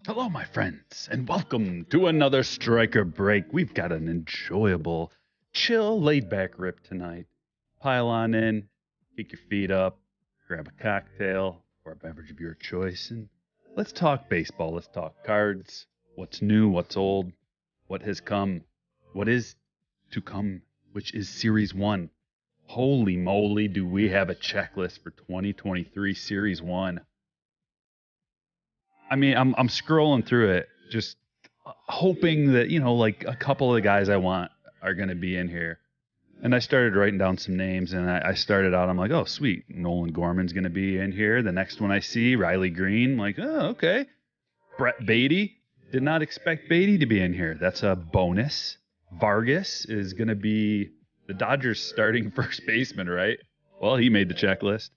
Hello, my friends, and welcome to another Striker Break. We've got an enjoyable, chill, laid back rip tonight. Pile on in, kick your feet up, grab a cocktail or a beverage of your choice, and let's talk baseball. Let's talk cards, what's new, what's old, what has come, what is to come, which is Series 1. Holy moly, do we have a checklist for 2023 Series 1. I mean, I'm scrolling through it, just hoping that like a couple of the guys I want are going to be in here. And I started writing down some names, and I started out. I'm like, oh, sweet, Nolan Gorman's going to be in here. The next one I see, Riley Green. I'm like, oh, okay. Brett Beatty. Did not expect Beatty to be in here. That's a bonus. Vargas is going to be the Dodgers starting first baseman, right? Well, he made the checklist.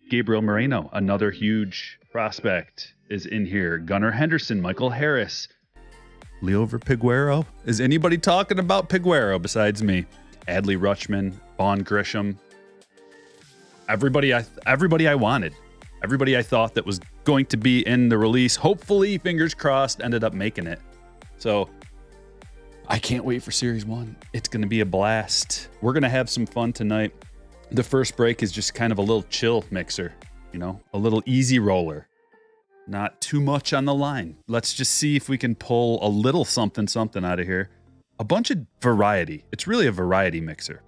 Gabriel Moreno, another huge prospect, is in here. Gunnar Henderson, Michael Harris, Leo Piguero. Is anybody talking about Piguero besides me? Adley Rutschman, Vaughn Grisham. Everybody I wanted. Everybody I thought that was going to be in the release. Hopefully, fingers crossed, ended up making it. So I can't wait for Series 1. It's going to be a blast. We're going to have some fun tonight. The first break is just kind of a little chill mixer, a little easy roller. Not too much on the line. Let's just see if we can pull a little something out of here. A bunch of variety. It's really a variety mixer.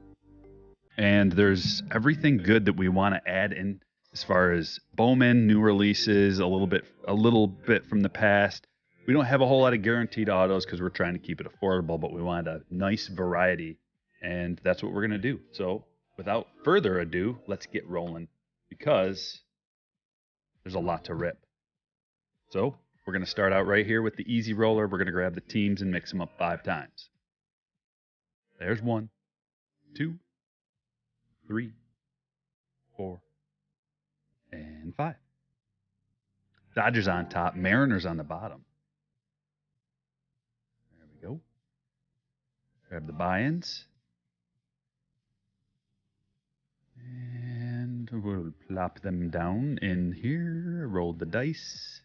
And there's everything good that we want to add in as far as Bowman, new releases, a little bit from the past. We don't have a whole lot of guaranteed autos because we're trying to keep it affordable, but we want a nice variety, and that's what we're going to do. So without further ado, let's get rolling because there's a lot to rip. So we're going to start out right here with the easy roller. We're going to grab the teams and mix them up 5 times. There's 1, 2, 3, 4, and 5. Dodgers on top, Mariners on the bottom. There we go. Grab the buy-ins. And we'll plop them down in here. Roll the dice.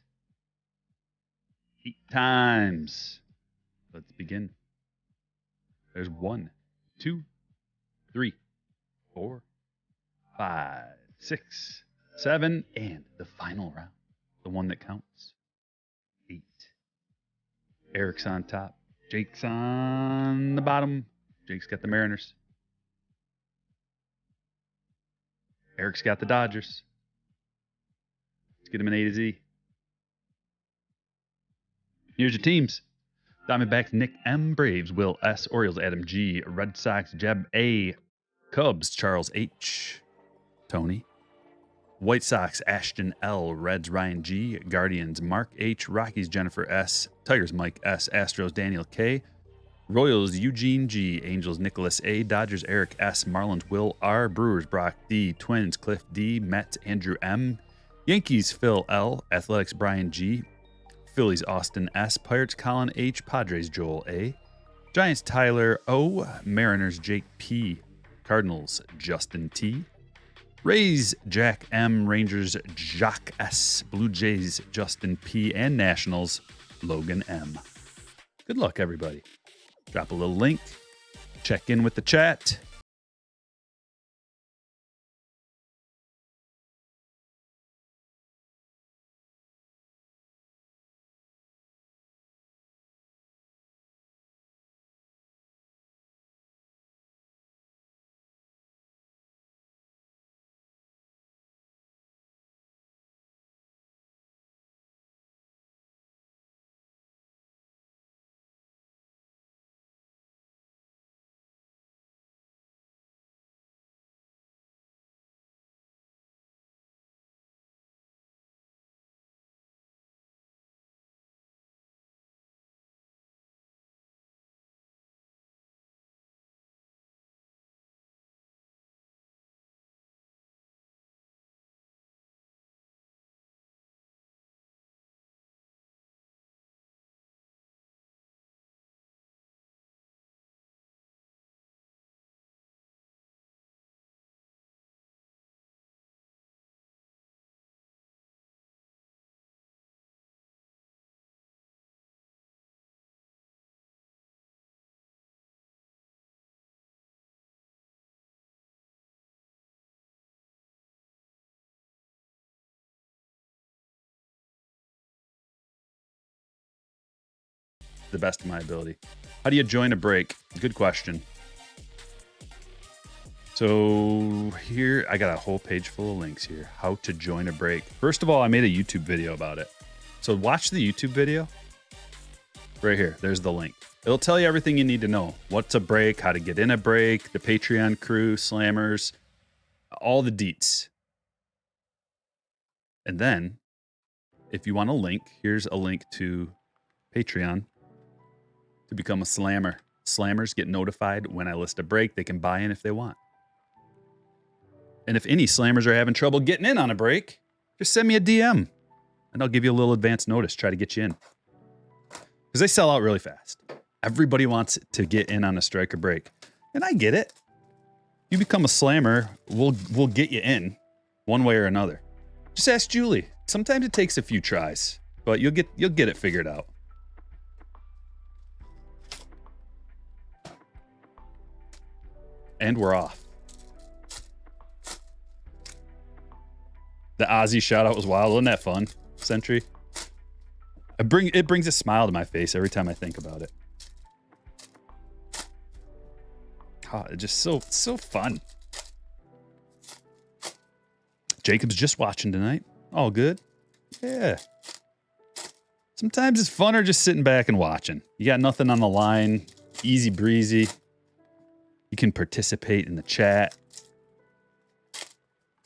8 times. Let's begin. There's 1, 2, 3, 4, 5, 6, 7, and the final round. The one that counts. 8. Eric's on top. Jake's on the bottom. Jake's got the Mariners. Eric's got the Dodgers. Let's get him an A to Z. Here's your teams. Diamondbacks, Nick M. Braves, Will S. Orioles, Adam G. Red Sox, Jeb A. Cubs, Charles H. Tony. White Sox, Ashton L. Reds, Ryan G. Guardians, Mark H. Rockies, Jennifer S. Tigers, Mike S. Astros, Daniel K. Royals, Eugene G. Angels, Nicholas A. Dodgers, Eric S. Marlins, Will R. Brewers, Brock D. Twins, Cliff D. Mets, Andrew M. Yankees, Phil L. Athletics, Brian G. Phillies, Austin S. Pirates, Colin H. Padres, Joel A. Giants, Tyler O. Mariners, Jake P. Cardinals, Justin T. Rays, Jack M. Rangers, Jacques S. Blue Jays, Justin P. And Nationals, Logan M. Good luck, everybody. Drop a little link. Check in with the chat. the best of my ability. How do you join a break? Good question. So here, I got a whole page full of links here. How to join a break. First of all, I made a YouTube video about it. So watch the YouTube video. Right here, there's the link. It'll tell you everything you need to know. What's a break, how to get in a break, the Patreon crew, slammers, all the deets. And then, if you want a link, here's a link to Patreon to become a slammer. Slammers get notified when I list a break. They can buy in if they want. And if any slammers are having trouble getting in on a break, just send me a DM and I'll give you a little advance notice, try to get you in. Because they sell out really fast. Everybody wants to get in on a strike or break. And I get it. You become a slammer, we'll get you in one way or another. Just ask Julie. Sometimes it takes a few tries, but you'll get it figured out. And we're off. The Aussie shout out was wild. Wasn't that fun? Sentry. It brings a smile to my face every time I think about it. Oh, it's just so fun. Jacob's just watching tonight. All good. Yeah. Sometimes it's funner just sitting back and watching. You got nothing on the line. Easy breezy. You can participate in the chat.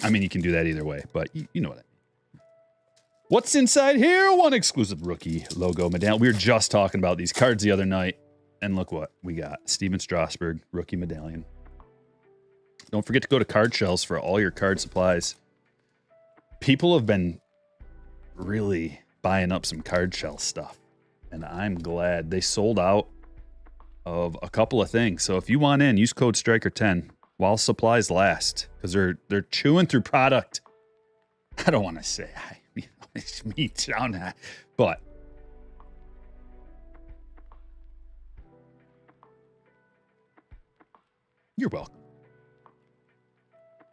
I mean, you can do that either way, but you know what I mean. What's inside here? One exclusive rookie logo medallion. We were just talking about these cards the other night, and look what we got. Steven Strasburg, rookie medallion. Don't forget to go to Card Shells for all your card supplies. People have been really buying up some Card Shell stuff, and I'm glad they sold out of a couple of things. So if you want in, use code Striker10 while supplies last, because they're chewing through product. I don't want to say it's me sound that, but you're welcome.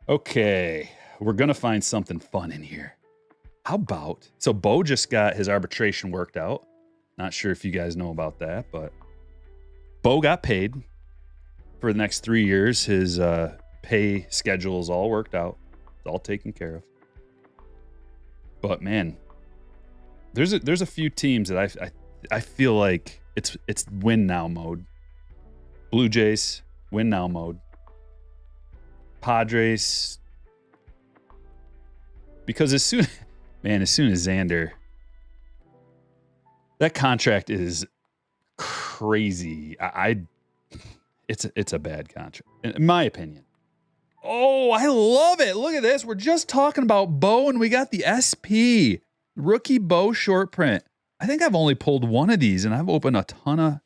Okay, we're gonna find something fun in here. How about, so Bo just got his arbitration worked out. Not sure if you guys know about that, but Bo got paid for the next 3 years. His pay schedule is all worked out. It's all taken care of. But man, there's a few teams that I feel like it's win now mode. Blue Jays, win now mode. Padres, because as soon as Xander, that contract is crazy. It's a bad contract, in my opinion. Oh, I love it. Look at this. We're just talking about Bo, and we got the SP. Rookie Bo short print. I think I've only pulled one of these, and I've opened a ton of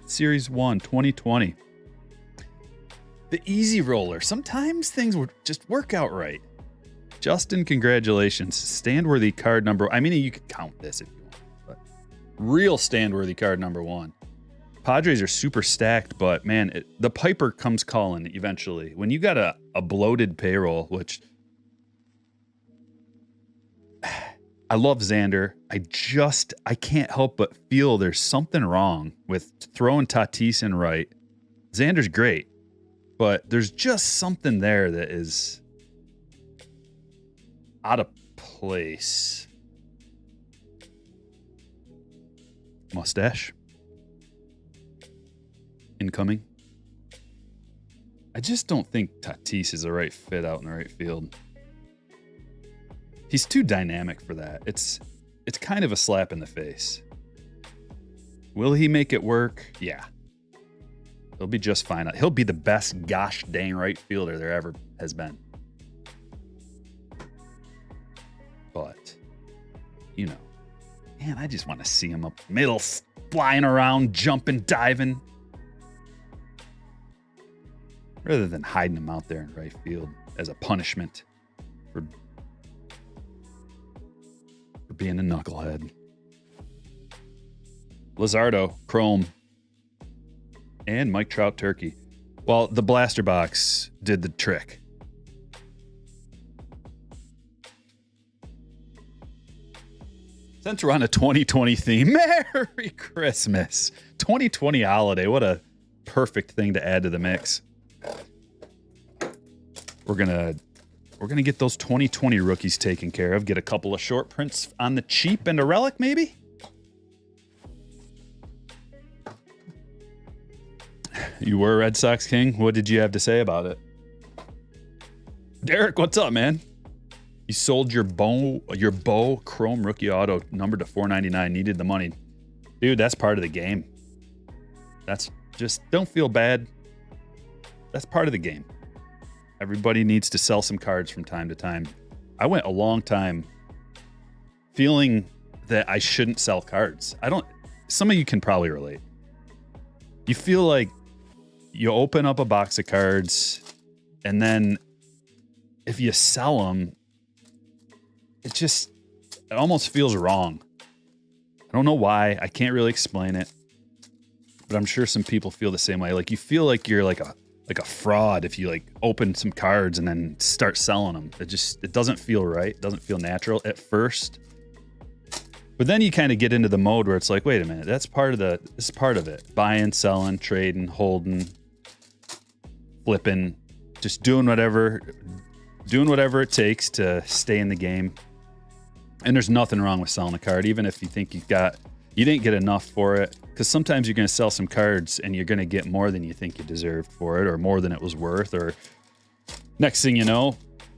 Series 1 2020. The Easy Roller. Sometimes things would just work out right. Justin, congratulations. Stand-worthy card number. I mean, you could count this if you want, but real stand-worthy card number 1. Padres are super stacked, but man, the Piper comes calling eventually. When you got a bloated payroll, which I love Xander. I can't help but feel there's something wrong with throwing Tatis in right. Xander's great, but there's just something there that is out of place. Mustache. Incoming. I just don't think Tatis is the right fit out in the right field. He's too dynamic for that. It's kind of a slap in the face. Will he make it work? Yeah. He'll be just fine. He'll be the best gosh dang right fielder there ever has been. But, you know, man, I just want to see him up middle, flying around, jumping, diving. Rather than hiding him out there in right field as a punishment for being a knucklehead. Lizardo, Chrome, and Mike Trout Turkey. Well, the blaster box did the trick. Since we're on a 2020 theme, Merry Christmas. 2020 holiday. What a perfect thing to add to the mix. We're gonna get those 2020 rookies taken care of. Get a couple of short prints on the cheap and a relic, maybe. You were Red Sox King. What did you have to say about it? Derek, what's up, man? You sold your bow chrome rookie auto numbered to $4.99. Needed the money. Dude, that's part of the game. That's just, don't feel bad. That's part of the game. Everybody needs to sell some cards from time to time. I went a long time feeling that I shouldn't sell cards. Some of you can probably relate. You feel like you open up a box of cards and then if you sell them, it almost feels wrong. I don't know why. I can't really explain it, but I'm sure some people feel the same way. Like you feel like you're like a fraud if you like open some cards and then start selling them. It doesn't feel right. It doesn't feel natural at first. But then you kind of get into the mode where it's like, wait a minute, this is part of it. Buying, selling, trading, holding, flipping, just doing whatever it takes to stay in the game. And there's nothing wrong with selling a card, even if you think you didn't get enough for it. Because sometimes you're going to sell some cards and you're going to get more than you think you deserved for it, or more than it was worth, or next thing you know,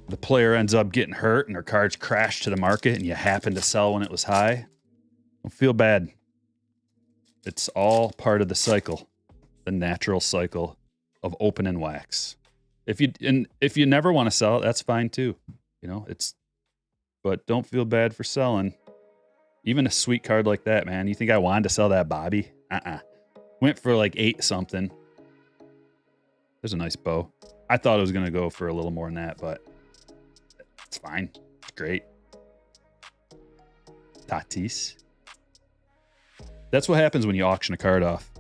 the player ends up getting hurt and their cards crash to the market and you happen to sell when it was high. Don't feel bad. It's all part of the cycle, the natural cycle of open and wax. If you never want to sell it, that's fine too. But don't feel bad for selling. Even a sweet card like that, man. You think I wanted to sell that Bobby? Went for like 8 something. There's a nice bow. I thought it was going to go for a little more than that, but it's fine. It's great. Tatis. That's what happens when you auction a card off.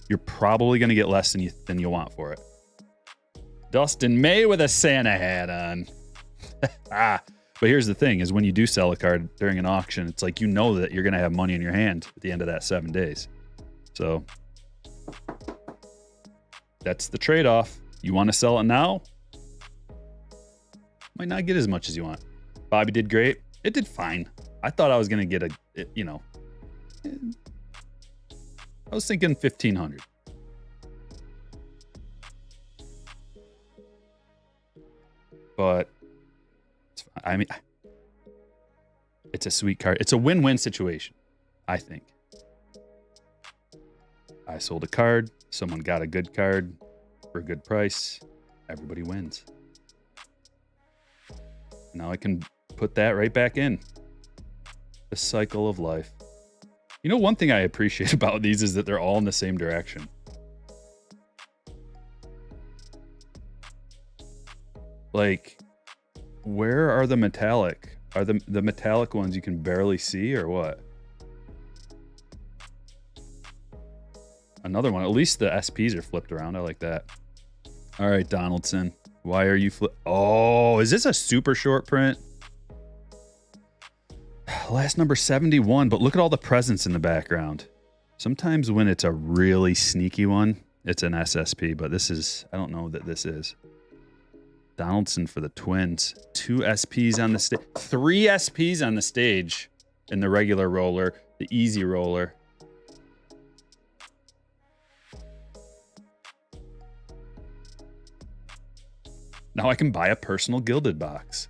You're probably going to get less than you want for it. Dustin May with a Santa hat on. But here's the thing is when you do sell a card during an auction, it's like you know that you're going to have money in your hand at the end of that 7 days. So that's the trade-off. You want to sell it now? Might not get as much as you want. Bobby did great. It did fine. I thought I was going to get I was thinking 1,500. But I mean, it's a sweet card. It's a win-win situation, I think. I sold a card. Someone got a good card for a good price. Everybody wins. Now I can put that right back in. The cycle of life. You know, one thing I appreciate about these is that they're all in the same direction. Like, where are the metallic? Are the metallic ones you can barely see or what? Another one. At least the SPs are flipped around. I like that. All right, Donaldson. Why are you Oh, is this a super short print? Last number 71, but look at all the presents in the background. Sometimes when it's a really sneaky one, it's an SSP, but I don't know that this is. Donaldson for the Twins. 2 SPs on the stage. 3 SPs on the stage in the regular roller, the easy roller. Now I can buy a personal gilded box.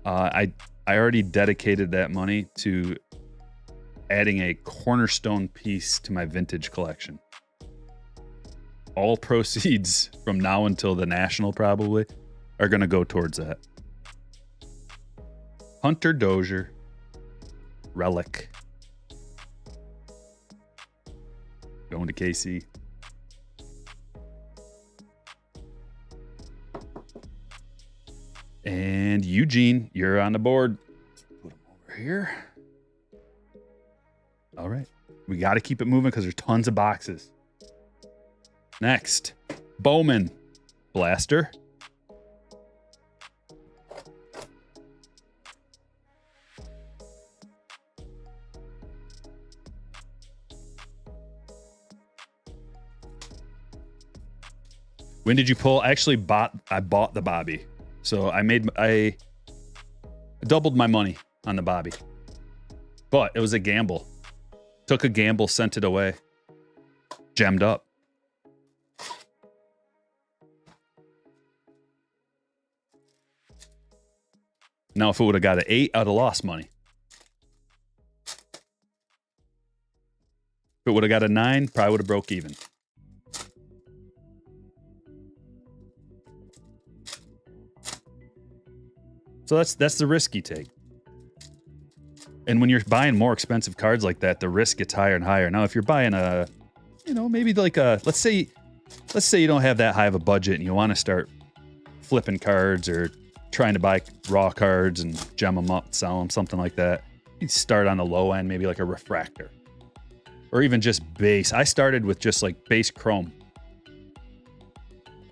I already dedicated that money to adding a cornerstone piece to my vintage collection. All proceeds from now until the National probably are going to go towards that. Hunter Dozier. Relic. Going to KC. And Eugene, you're on the board. Put him over here. All right. We got to keep it moving because there's tons of boxes. Next, Bowman. Blaster. When did you pull? I bought the Bobby. So I doubled my money on the Bobby. But it was a gamble. Took a gamble, sent it away. Gemmed up. Now, if it would have got an 8, I'd have lost money. If it would have got a 9, probably would have broke even. So that's the risk you take. And when you're buying more expensive cards like that, the risk gets higher and higher. Now, if you're buying maybe like let's say you don't have that high of a budget and you want to start flipping cards or trying to buy raw cards and gem them up, sell them, something like that. You start on the low end, maybe like a refractor or even just base. I started with just like base chrome.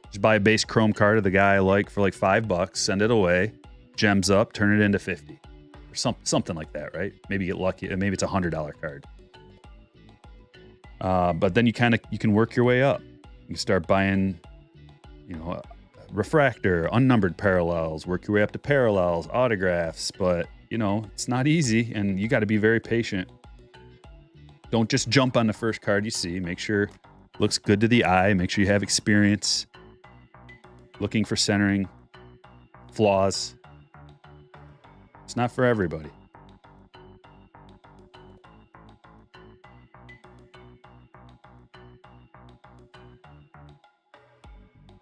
Just buy a base chrome card of the guy I like for like $5, send it away, gems up, turn it into 50 or something like that, right? Maybe get lucky. Maybe it's a $100 card. But then you can work your way up. You can start buying, refractor, unnumbered parallels, work your way up to parallels, autographs, but it's not easy and you got to be very patient. Don't just jump on the first card you see. Make sure it looks good to the eye. Make sure you have experience looking for centering, flaws. It's not for everybody.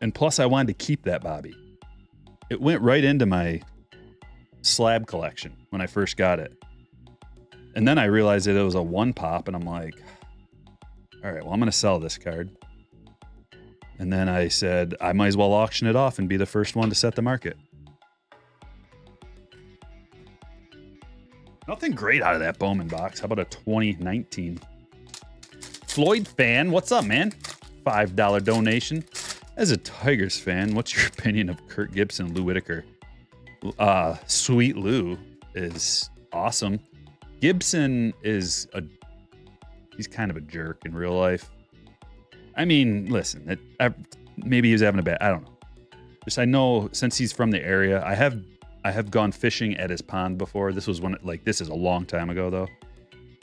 And plus, I wanted to keep that Bobby. It went right into my slab collection when I first got it. And then I realized that it was a 1-pop, and I'm like, all right, well, I'm going to sell this card. And then I said, I might as well auction it off and be the first one to set the market. Nothing great out of that Bowman box. How about a 2019? Floyd fan, what's up, man? $5 donation. As a Tigers fan, what's your opinion of Kurt Gibson and Lou Whitaker? Sweet Lou is awesome. Gibson he's kind of a jerk in real life. I mean, listen, maybe he was having a bad, I don't know. Just I know since he's from the area, I have gone fishing at his pond before. This was this is a long time ago though.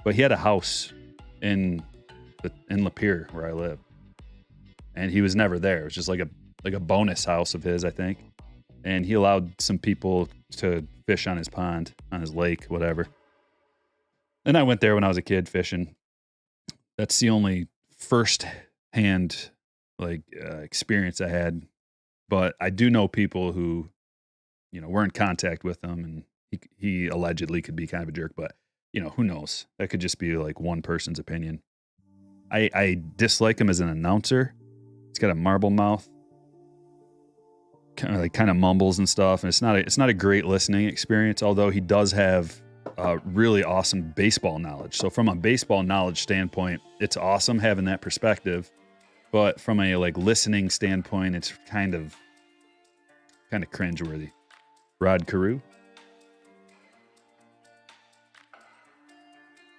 But he had a house in Lapeer where I live. And he was never there. It was just like a bonus house of his, I think. And he allowed some people to fish on his pond, on his lake, whatever. And I went there when I was a kid fishing. That's the only first-hand experience I had. But I do know people who, were in contact with him, and he allegedly could be kind of a jerk. But who knows? That could just be like one person's opinion. I dislike him as an announcer. He's got a marble mouth, kind of mumbles and stuff, and it's not a great listening experience. Although he does have really awesome baseball knowledge. So from a baseball knowledge standpoint, it's awesome having that perspective. But from a listening standpoint, it's kind of cringeworthy. Rod Carew,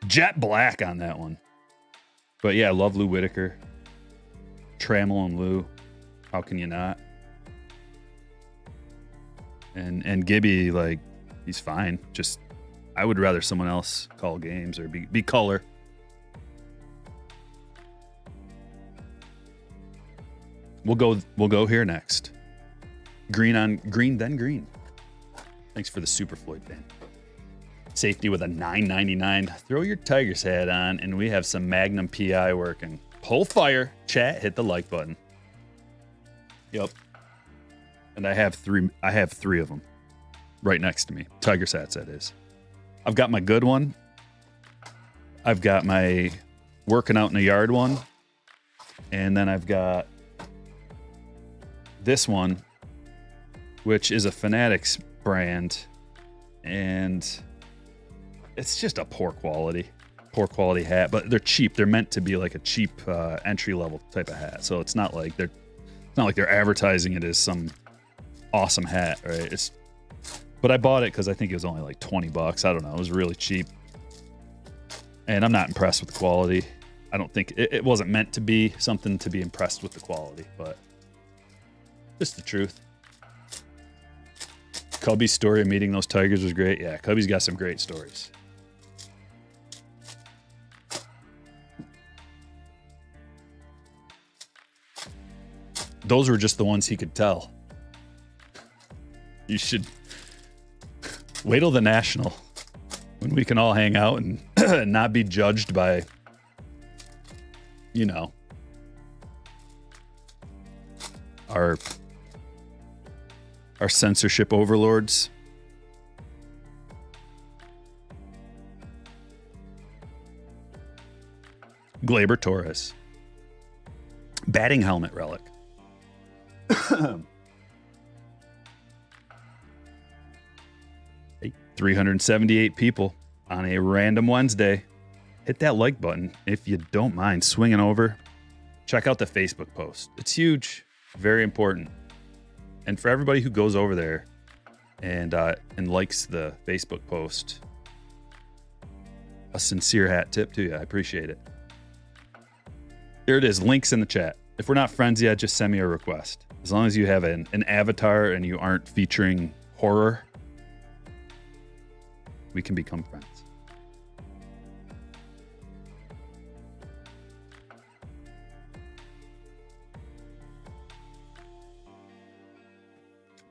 jet black on that one. But yeah, I love Lou Whitaker. Trammell and Lou, how can you not? And Gibby, he's fine. Just I would rather someone else call games or be color. We'll go here next. Green on green, then green. Thanks for the Super Floyd fan. Safety with a $9.99. Throw your Tigers hat on, and we have some Magnum PI working. Pull fire, chat, hit the like button. Yep. And I have three of them right next to me. Tigers hats, that is. I've got my good one. I've got my working out in the yard one. And then I've got this one, which is a Fanatics brand. And it's just a poor quality hat, but they're cheap. They're meant to be like a cheap entry level type of hat. So it's not like they're advertising it as some awesome hat, right? But I bought it because I think it was only like $20. I don't know. It was really cheap, and I'm not impressed with the quality. I don't think it wasn't meant to be something to be impressed with the quality, but Just the truth. Cubby's story of meeting those tigers was great. Yeah, Cubby's got some great stories. Those were just the ones he could tell. You should wait till the National when we can all hang out and not be judged by, you know, our censorship overlords. Glaber Torres. Batting helmet relic. 378 people on a random Wednesday. Hit that like button if you don't mind swinging over. Check out the Facebook post. It's huge, very important. And for everybody who goes over there and likes the Facebook post, a sincere hat tip to you. I appreciate it. Here it is. Links in the chat. If we're not friends yet, just send me a request. As long as you have an avatar and you aren't featuring horror, we can become friends.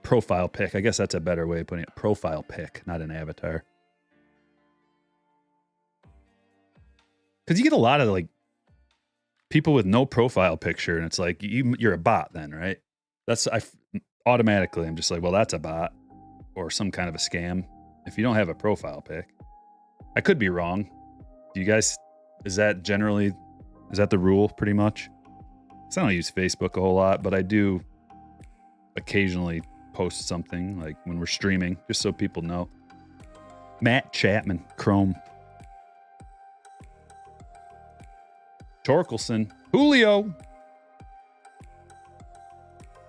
Profile pic. I guess that's a better way of putting it. Profile pic, not an avatar. Because you get a lot of like people with no profile picture, and it's like you're a bot then, right? Automatically I'm just like, well, that's a bot or some kind of a scam if you don't have a profile pic. I could be wrong. Do you guys, is that the rule pretty much? Because I don't use Facebook a whole lot, but I do occasionally post something like when we're streaming, just so people know. Matt Chapman, Chrome. Torkelson, Julio.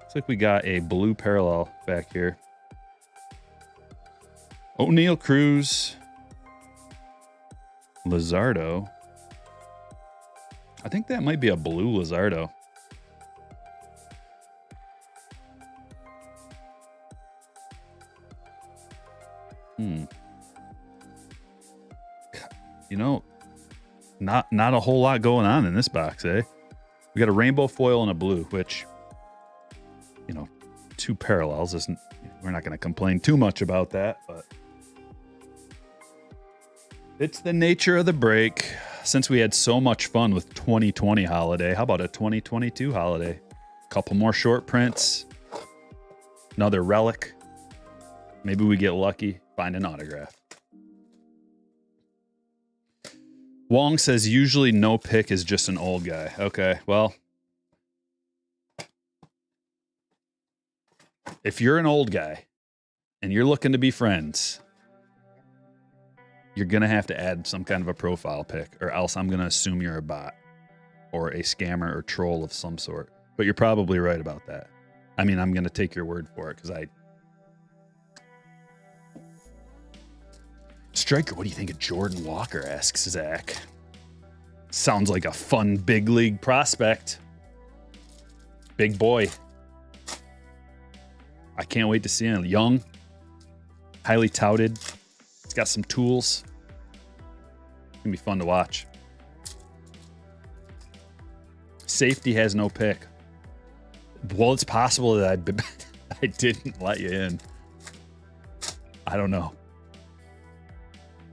Looks like we got a blue parallel back here. O'Neal Cruz. Lizardo. I think that might be a blue Lizardo. You know, not a whole lot going on in this box, eh? We got a rainbow foil and a blue, which, you know, two parallels isn't. We're not going to complain too much about that, but it's the nature of the break. Since we had so much fun with 2020 holiday, how about a 2022 holiday? Couple more short prints, another relic. Maybe we get lucky, find an autograph. Wong says usually no pick is just an old guy. Okay, well, if you're an old guy and you're looking to be friends, you're going to have to add some kind of a profile pic, or else I'm going to assume you're a bot or a scammer or troll of some sort. But you're probably right about that. I mean, I'm going to take your word for it because Striker, what do you think of Jordan Walker? Asks Zach. Sounds like a fun big league prospect. Big boy. I can't wait to see him. Young, highly touted. He's got some tools. It's gonna be fun to watch. Safety has no pick. Well, it's possible that I didn't let you in. I don't know.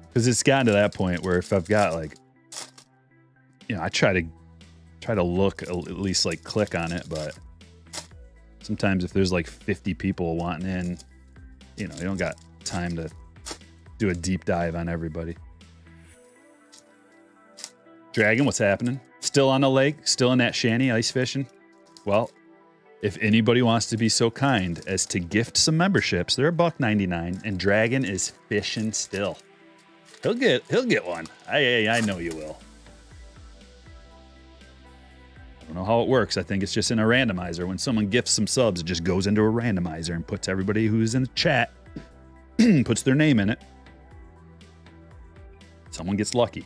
Because it's gotten to that point where if I've got like, you know, I try to look at least like click on it, but sometimes if there's like 50 people wanting in, you know, you don't got time to do a deep dive on everybody. Dragon, what's happening? Still on the lake? Still in that shanty ice fishing? Well, if anybody wants to be so kind as to gift some memberships, they're $1.99, and Dragon is fishing still. He'll get one. I know you will. I don't know how it works. I think it's just in a randomizer. When someone gifts some subs, it just goes into a randomizer and puts everybody who's in the chat, puts their name in it. Someone gets lucky.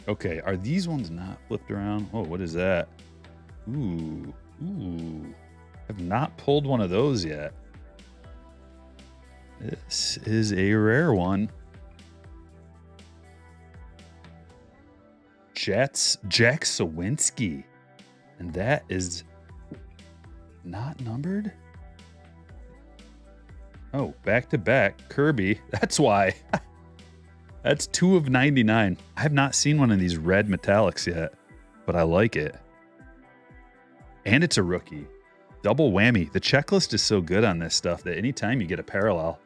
Okay, are these ones not flipped around? Oh, what is that? Ooh, Ooh, I've not pulled one of those yet. This is a rare one. Jack Sawinski. And that is not numbered? Oh, back-to-back. Kirby. That's why. That's 2 of 99. I have not seen one of these red metallics yet, but I like it. And it's a rookie. Double whammy. The checklist is so good on this stuff that anytime you get a parallel,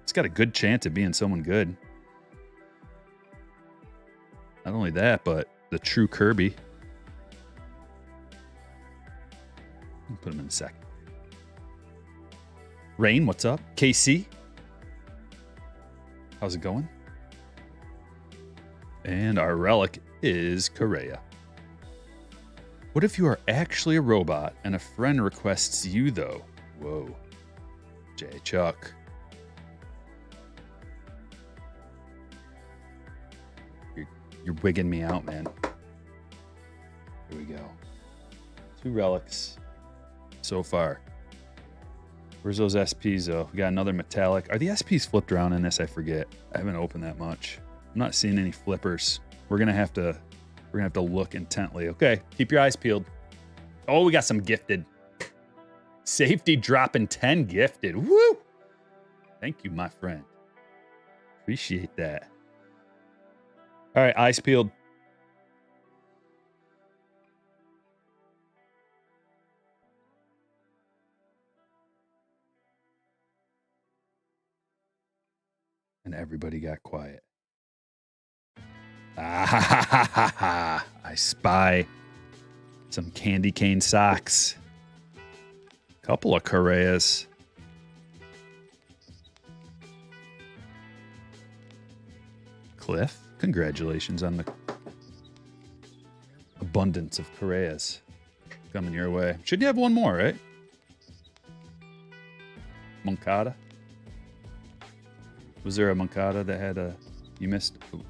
it's got a good chance of being someone good. Not only that, but the true Kirby. I'll put him in a sec. Rain, what's up? KC? How's it going? And our relic is Correa. What if you are actually a robot and a friend requests you, though? Whoa. J. Chuck. You're wigging me out, man. Here we go. 2 relics so far. Where's those SPs, though? We got another metallic. Are the SPs flipped around in this? I forget. I haven't opened that much. I'm not seeing any flippers. We're gonna have to look intently. Okay, keep your eyes peeled. Oh, we got some gifted. Safety dropping 10 gifted. Woo! Thank you, my friend. Appreciate that. All right, eyes peeled. And everybody got quiet. Ah, ha, ha, ha, ha, ha. I spy some candy cane socks. Couple of Correas. Cliff, congratulations on the abundance of Correas coming your way. Should you have one more, right? Moncada. Was there a Moncada that had a... You missed... Ooh.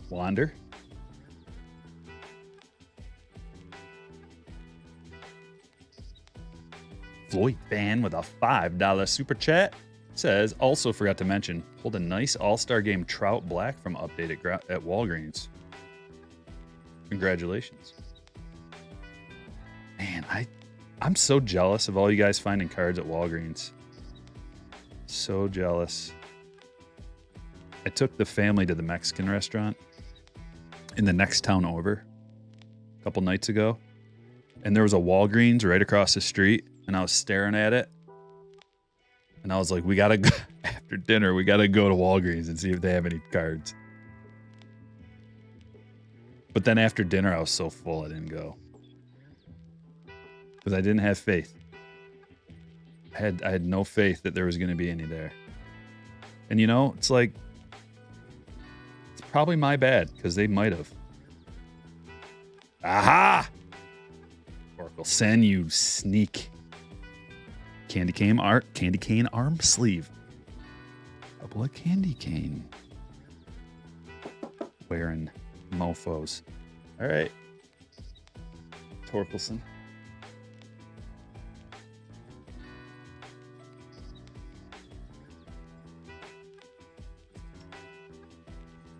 Wander. Floyd fan with a $5 super chat says, also forgot to mention, pulled a nice All-Star Game Trout Black from update at Walgreens. Congratulations. Man, I'm so jealous of all you guys finding cards at Walgreens. So jealous. I took the family to the Mexican restaurant in the next town over a couple nights ago. And there was a Walgreens right across the street. And I was staring at it. And I was like, we got to go after dinner. We got to go to Walgreens and see if they have any cards. But then after dinner, I was so full I didn't go. Because I didn't have faith. I had no faith that there was going to be any there. And you know, it's like, it's probably my bad because they might have. Aha! Oracle Sen, you sneak. Candy cane arm sleeve. Couple of candy cane wearing mofos. All right, Torkelson.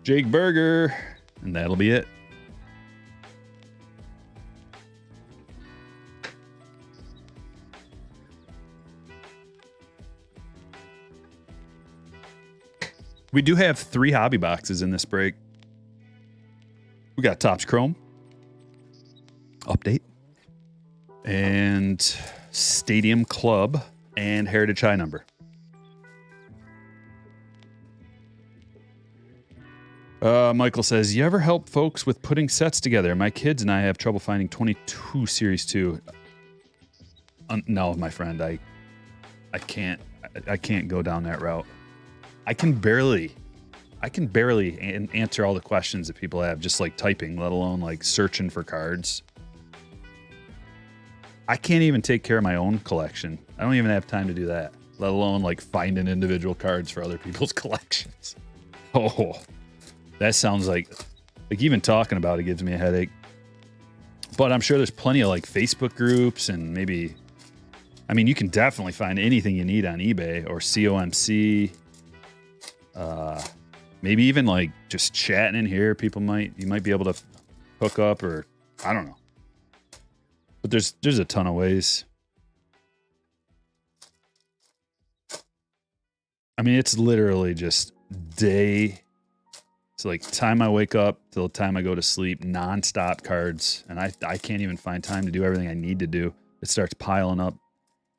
Jake Berger, and that'll be it. We do have 3 hobby boxes in this break. We got Topps Chrome update and Stadium Club and Heritage High Number. Michael says, you ever help folks with putting sets together? My kids and I have trouble finding 22 Series 2. No, my friend, I can't go down that route. I can barely answer all the questions that people have, just like typing, let alone like searching for cards. I can't even take care of my own collection. I don't even have time to do that. let alone like finding individual cards for other people's collections. Oh, that sounds like even talking about it gives me a headache. But I'm sure there's plenty of like Facebook groups and maybe, I mean, you can definitely find anything you need on eBay or COMC. Maybe even like just chatting in here, you might be able to hook up, or I don't know. But there's a ton of ways. I mean, it's literally just it's like time I wake up till the time I go to sleep, nonstop cards, and I can't even find time to do everything I need to do. It starts piling up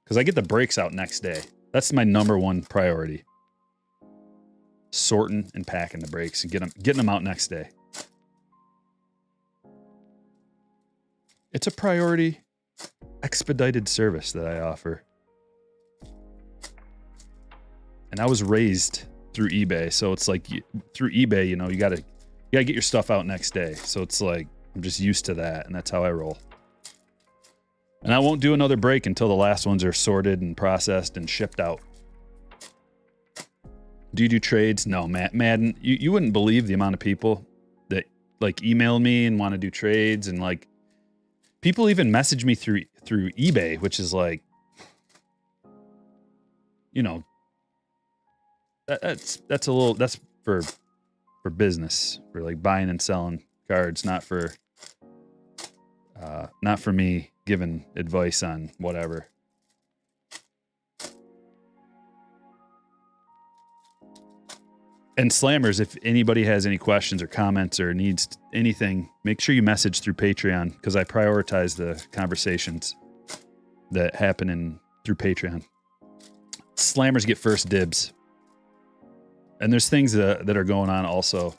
because I get the breaks out next day. That's my number one priority. Sorting and packing the breaks and getting them out next day. It's a priority expedited service that I offer. And I was raised through eBay, so it's like through eBay, you gotta get your stuff out next day. So it's like I'm just used to that, and that's how I roll. And I won't do another break until the last ones are sorted and processed and shipped out. Do you do trades? No, Madden. You wouldn't believe the amount of people that like email me and want to do trades, and like people even message me through eBay, which is like, that's for business, for like buying and selling cards, not for me giving advice on whatever. And Slammers, if anybody has any questions or comments or needs anything, make sure you message through Patreon, because I prioritize the conversations that happen through Patreon. Slammers get first dibs. And there's things that are going on also,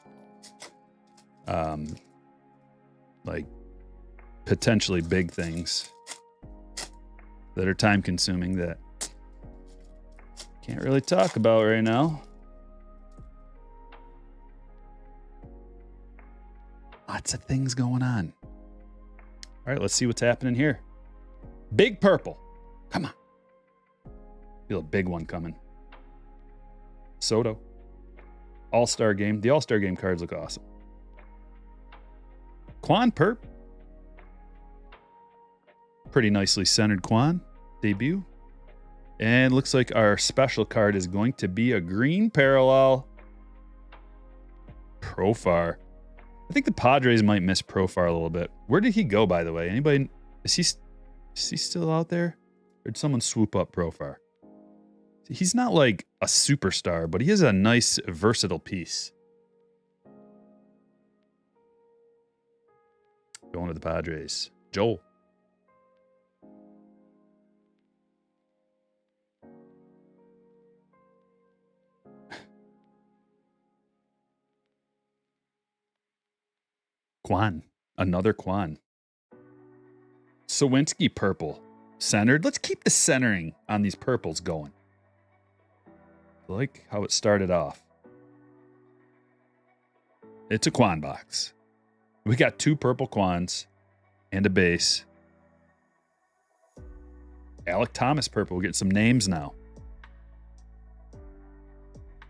like potentially big things that are time consuming that can't really talk about right now. Lots of things going on. All right, let's see what's happening here. Big purple. Come on. Feel a big one coming. Soto. All-Star Game. The All-Star Game cards look awesome. Quan Perp. Pretty nicely centered Quan. Debut. And looks like our special card is going to be a green parallel. Profar. I think the Padres might miss Profar a little bit. Where did he go, by the way? Anybody? Is he still out there? Or did someone swoop up Profar? He's not like a superstar, but he is a nice, versatile piece. Going to the Padres. Joel. Quan. Another Quan. Sawinski purple. Centered. Let's keep the centering on these purples going. I like how it started off. It's a Quan box. We got 2 purple Quans and a base. Alec Thomas purple. We get some names now.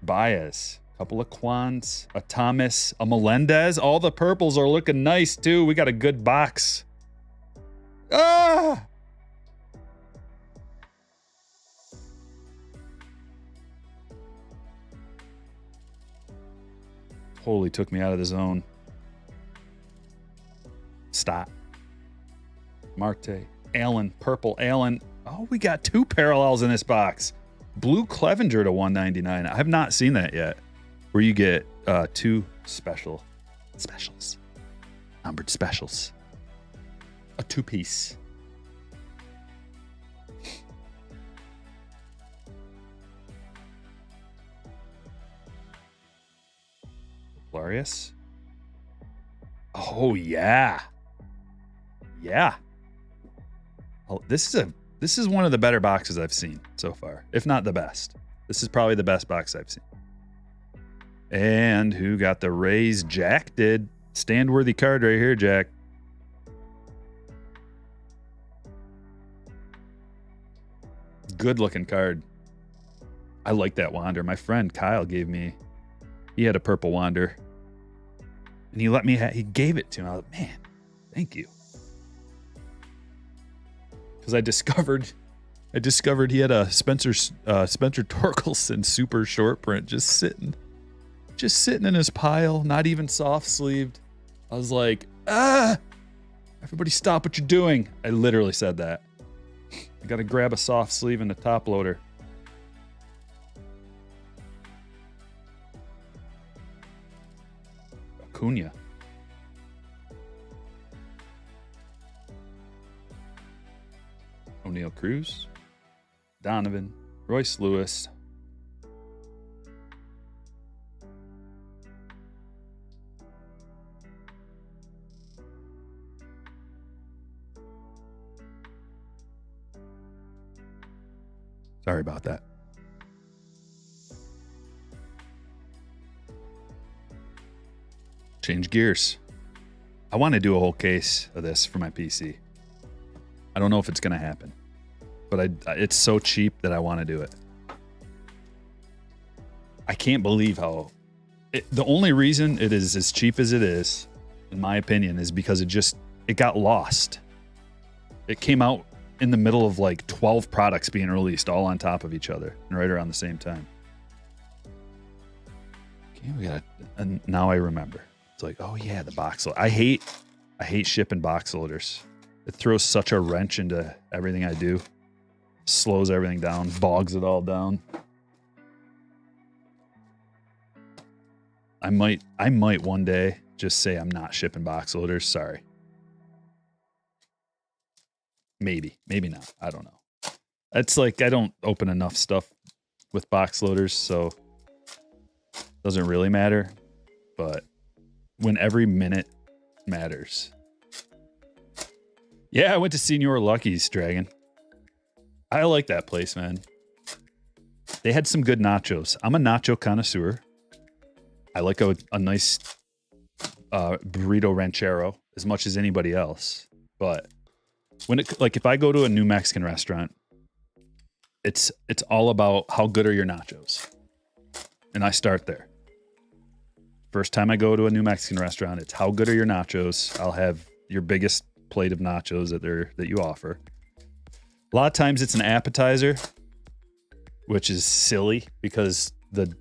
Baez. Couple of Quans, a Thomas, a Melendez. All the purples are looking nice, too. We got a good box. Ah! Holy, took me out of the zone. Stop. Marte. Allen. Purple Allen. Oh, we got 2 parallels in this box. Blue Clevenger to 199. I have not seen that yet. Where you get 2 specials. Numbered specials. A 2-piece. Glorious. Oh yeah. Yeah. Oh, this is one of the better boxes I've seen so far, if not the best. This is probably the best box I've seen. And who got the Rays? Jack did. Stand-worthy card right here, Jack. Good-looking card. I like that Wander. My friend Kyle gave me, he had a purple Wander. And he let me, he gave it to me. I was like, man, thank you. Because I discovered he had a Spencer Torkelson super short print just sitting in his pile, not even soft sleeved. I was like, everybody stop what you're doing. I literally said that. I got to grab a soft sleeve and a top loader. Acuna. O'Neal Cruz. Donovan. Royce Lewis. Sorry about that. Change gears. I want to do a whole case of this for my PC. I don't know if it's going to happen, but it's so cheap that I want to do it. I can't believe how... the only reason it is as cheap as it is, in my opinion, is because it got lost. It came out in the middle of like 12 products being released all on top of each other and right around the same time. Okay, and now I remember. It's like, oh yeah, the box loader. I hate shipping box loaders. It throws such a wrench into everything I do. Slows everything down, bogs it all down. I might one day just say I'm not shipping box loaders. Sorry. Maybe not. I don't know. It's like I don't open enough stuff with box loaders, so it doesn't really matter. But when every minute matters. Yeah, I went to Senor Lucky's, Dragon. I like that place, man. They had some good nachos. I'm a nacho connoisseur. I like a nice burrito ranchero as much as anybody else. But if I go to a new Mexican restaurant, it's all about how good are your nachos. And I start there. First time I go to a new Mexican restaurant, it's how good are your nachos. I'll have your biggest plate of nachos that you offer. A lot of times it's an appetizer, which is silly because the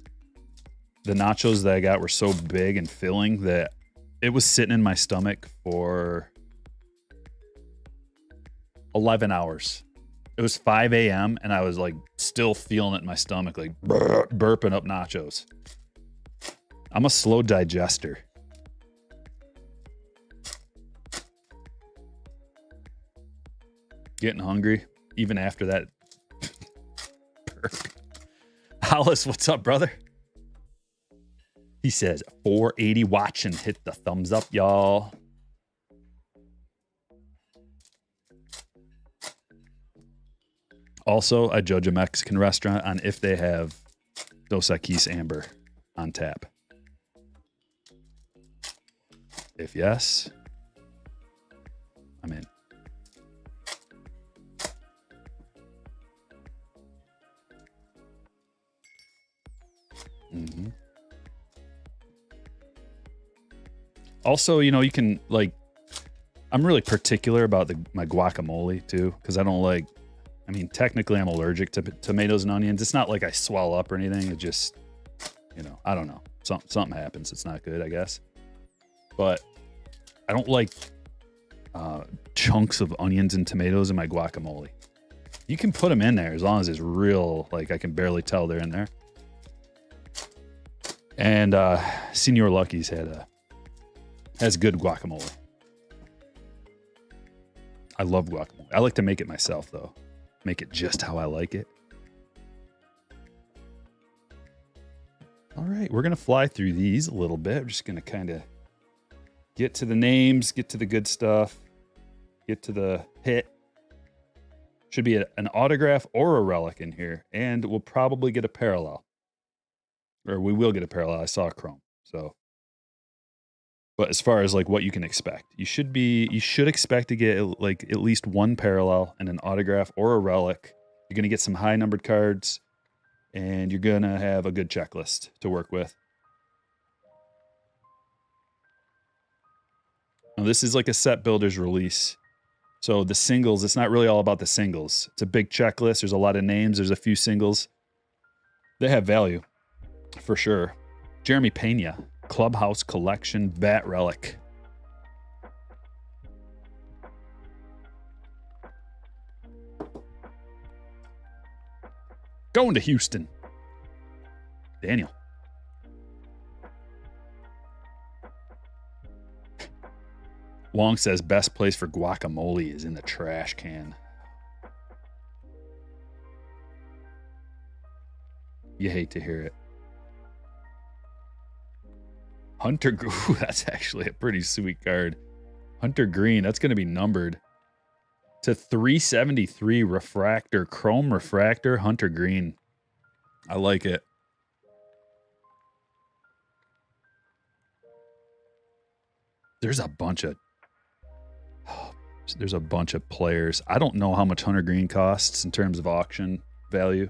nachos that I got were so big and filling that it was sitting in my stomach for 11 hours. It was 5 a.m. and I was like still feeling it in my stomach, like burping up nachos. I'm a slow digester. Getting hungry even after that burp. Hollis, what's up, brother? He says 480 watching. Hit the thumbs up, y'all. Also, I judge a Mexican restaurant on if they have Dos Equis Amber on tap. If yes, I'm in. Mm-hmm. Also, you can I'm really particular about my guacamole too, because technically I'm allergic to tomatoes and onions. It's not like I swell up or anything. It just, I don't know. Something happens. It's not good, I guess. But I don't like chunks of onions and tomatoes in my guacamole. You can put them in there as long as it's real, I can barely tell they're in there. And Senor Lucky's has good guacamole. I love guacamole. I like to make it myself, though. Make it just how I like it. All right, we're going to fly through these a little bit. We're just going to kind of get to the names, get to the good stuff, get to the hit. Should be an autograph or a relic in here, and we'll probably get a parallel. Or we will get a parallel. I saw a chrome. So, but as far as what you can expect, you should expect to get at least one parallel and an autograph or a relic. You're going to get some high numbered cards, and you're going to have a good checklist to work with. Now, this is like a set builder's release. So the singles, it's not really all about the singles. It's a big checklist. There's a lot of names. There's a few singles. They have value, for sure. Jeremy Pena, Clubhouse Collection Bat Relic. Going to Houston. Daniel. Wong says best place for guacamole is in the trash can. You hate to hear it. Hunter, ooh, that's actually a pretty sweet card. Hunter Green, that's going to be numbered to 373 refractor, chrome refractor, Hunter Green. I like it. There's a bunch of players. I don't know how much Hunter Green costs in terms of auction value.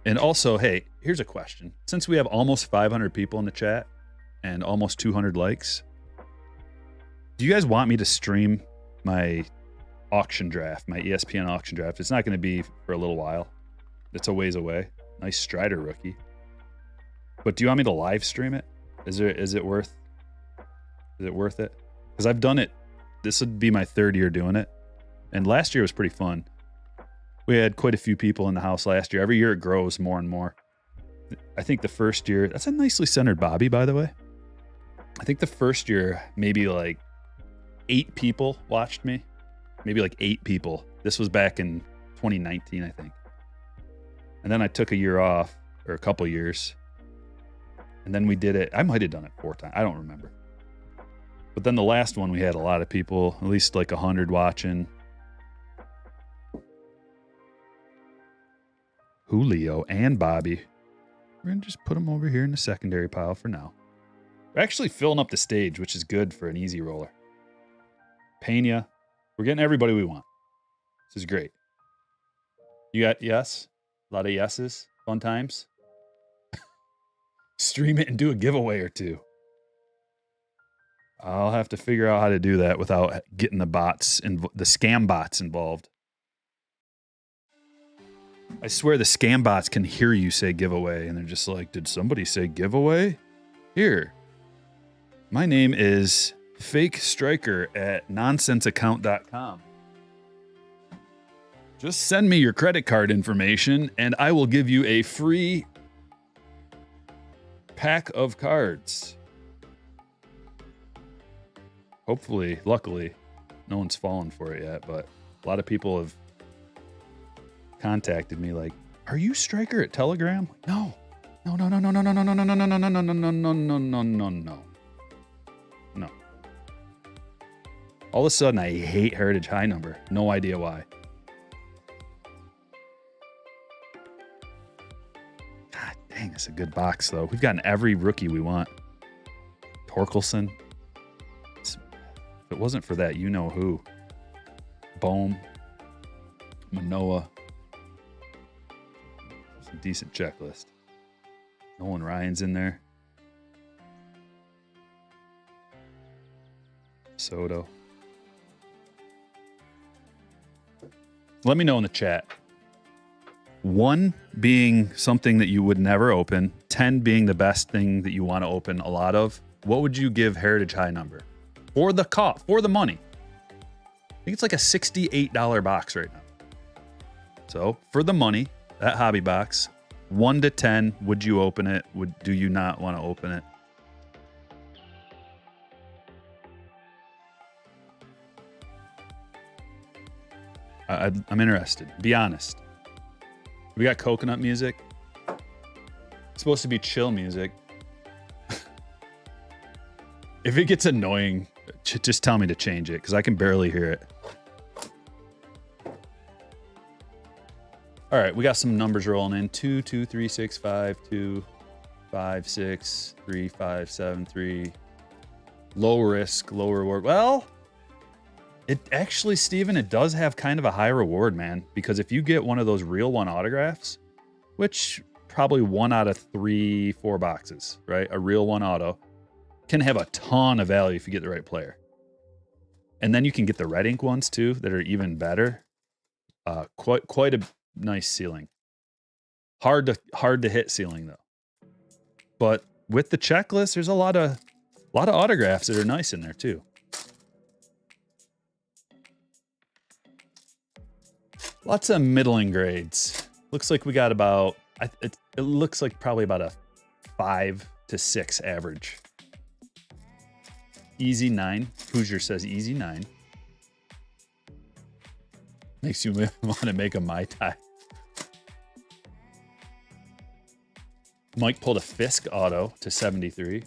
And also, hey, here's a question. Since we have almost 500 people in the chat and almost 200 likes, do you guys want me to stream my auction draft, my ESPN auction draft? It's not going to be for a little while. It's a ways away. Nice Strider rookie. But do you want me to live stream it? Is it worth it? Because I've done it. This would be my third year doing it. And last year was pretty fun. We had quite a few people in the house last year. Every year it grows more and more. I think the first year, that's a nicely centered Bobby, by the way. I think the first year, maybe like 8 people watched me. Maybe like 8 people. This was back in 2019, I think. And then I took a year off, or a couple years. And then we did it. I might have done it 4 times. I don't remember. But then the last one, we had a lot of people, at least like 100 watching. Julio and Bobby. We're going to just put them over here in the secondary pile for now. We're actually filling up the stage, which is good for an easy roller. Pena. We're getting everybody we want. This is great. You got yes? A lot of yeses? Fun times? Stream it and do a giveaway or two. I'll have to figure out how to do that without getting the scam bots involved. I swear the scam bots can hear you say giveaway, and they're just like, did somebody say giveaway? Here. My name is Fake Striker at nonsenseaccount.com. Just send me your credit card information, and I will give you a free pack of cards. Hopefully, luckily, no one's fallen for it yet, but a lot of people have contacted me like, are you Striker at Telegram? No. No. All of a sudden, I hate Heritage High Number. No idea why. God dang, it's a good box, though. We've gotten every rookie we want. Torkelson. If it wasn't for that, you know who. Bohm. Manoa. It's a decent checklist. Nolan Ryan's in there. Soto. Let me know in the chat. 1 being something that you would never open. 10 being the best thing that you want to open a lot of. What would you give Heritage High Number? For the cost, for the money. I think it's like a $68 box right now. So for the money, that hobby box, 1 to 10, would you open it? Do you not want to open it? I'm interested. Be honest. We got coconut music. It's supposed to be chill music. If it gets annoying, just tell me to change it, because I can barely hear it. All right, we got some numbers rolling in. 2, 2, 3, 6, 5, 2, 5, 6, 3, 5, 7, 3. Low risk, low reward. Well, it actually, Steven, it does have kind of a high reward, man. Because if you get one of those real one autographs, which probably 1 out of 3, 4 boxes, right? A real 1 auto can have a ton of value if you get the right player. And then you can get the red ink ones too that are even better. Quite a nice ceiling. Hard to hit ceiling though. But with the checklist, there's a lot of autographs that are nice in there too. Lots of middling grades. Looks like we got about, it looks like probably about a 5 to 6 average. Easy 9. Hoosier says easy 9. Makes you want to make a Mai Tai. Mike pulled a Fisk auto to 73.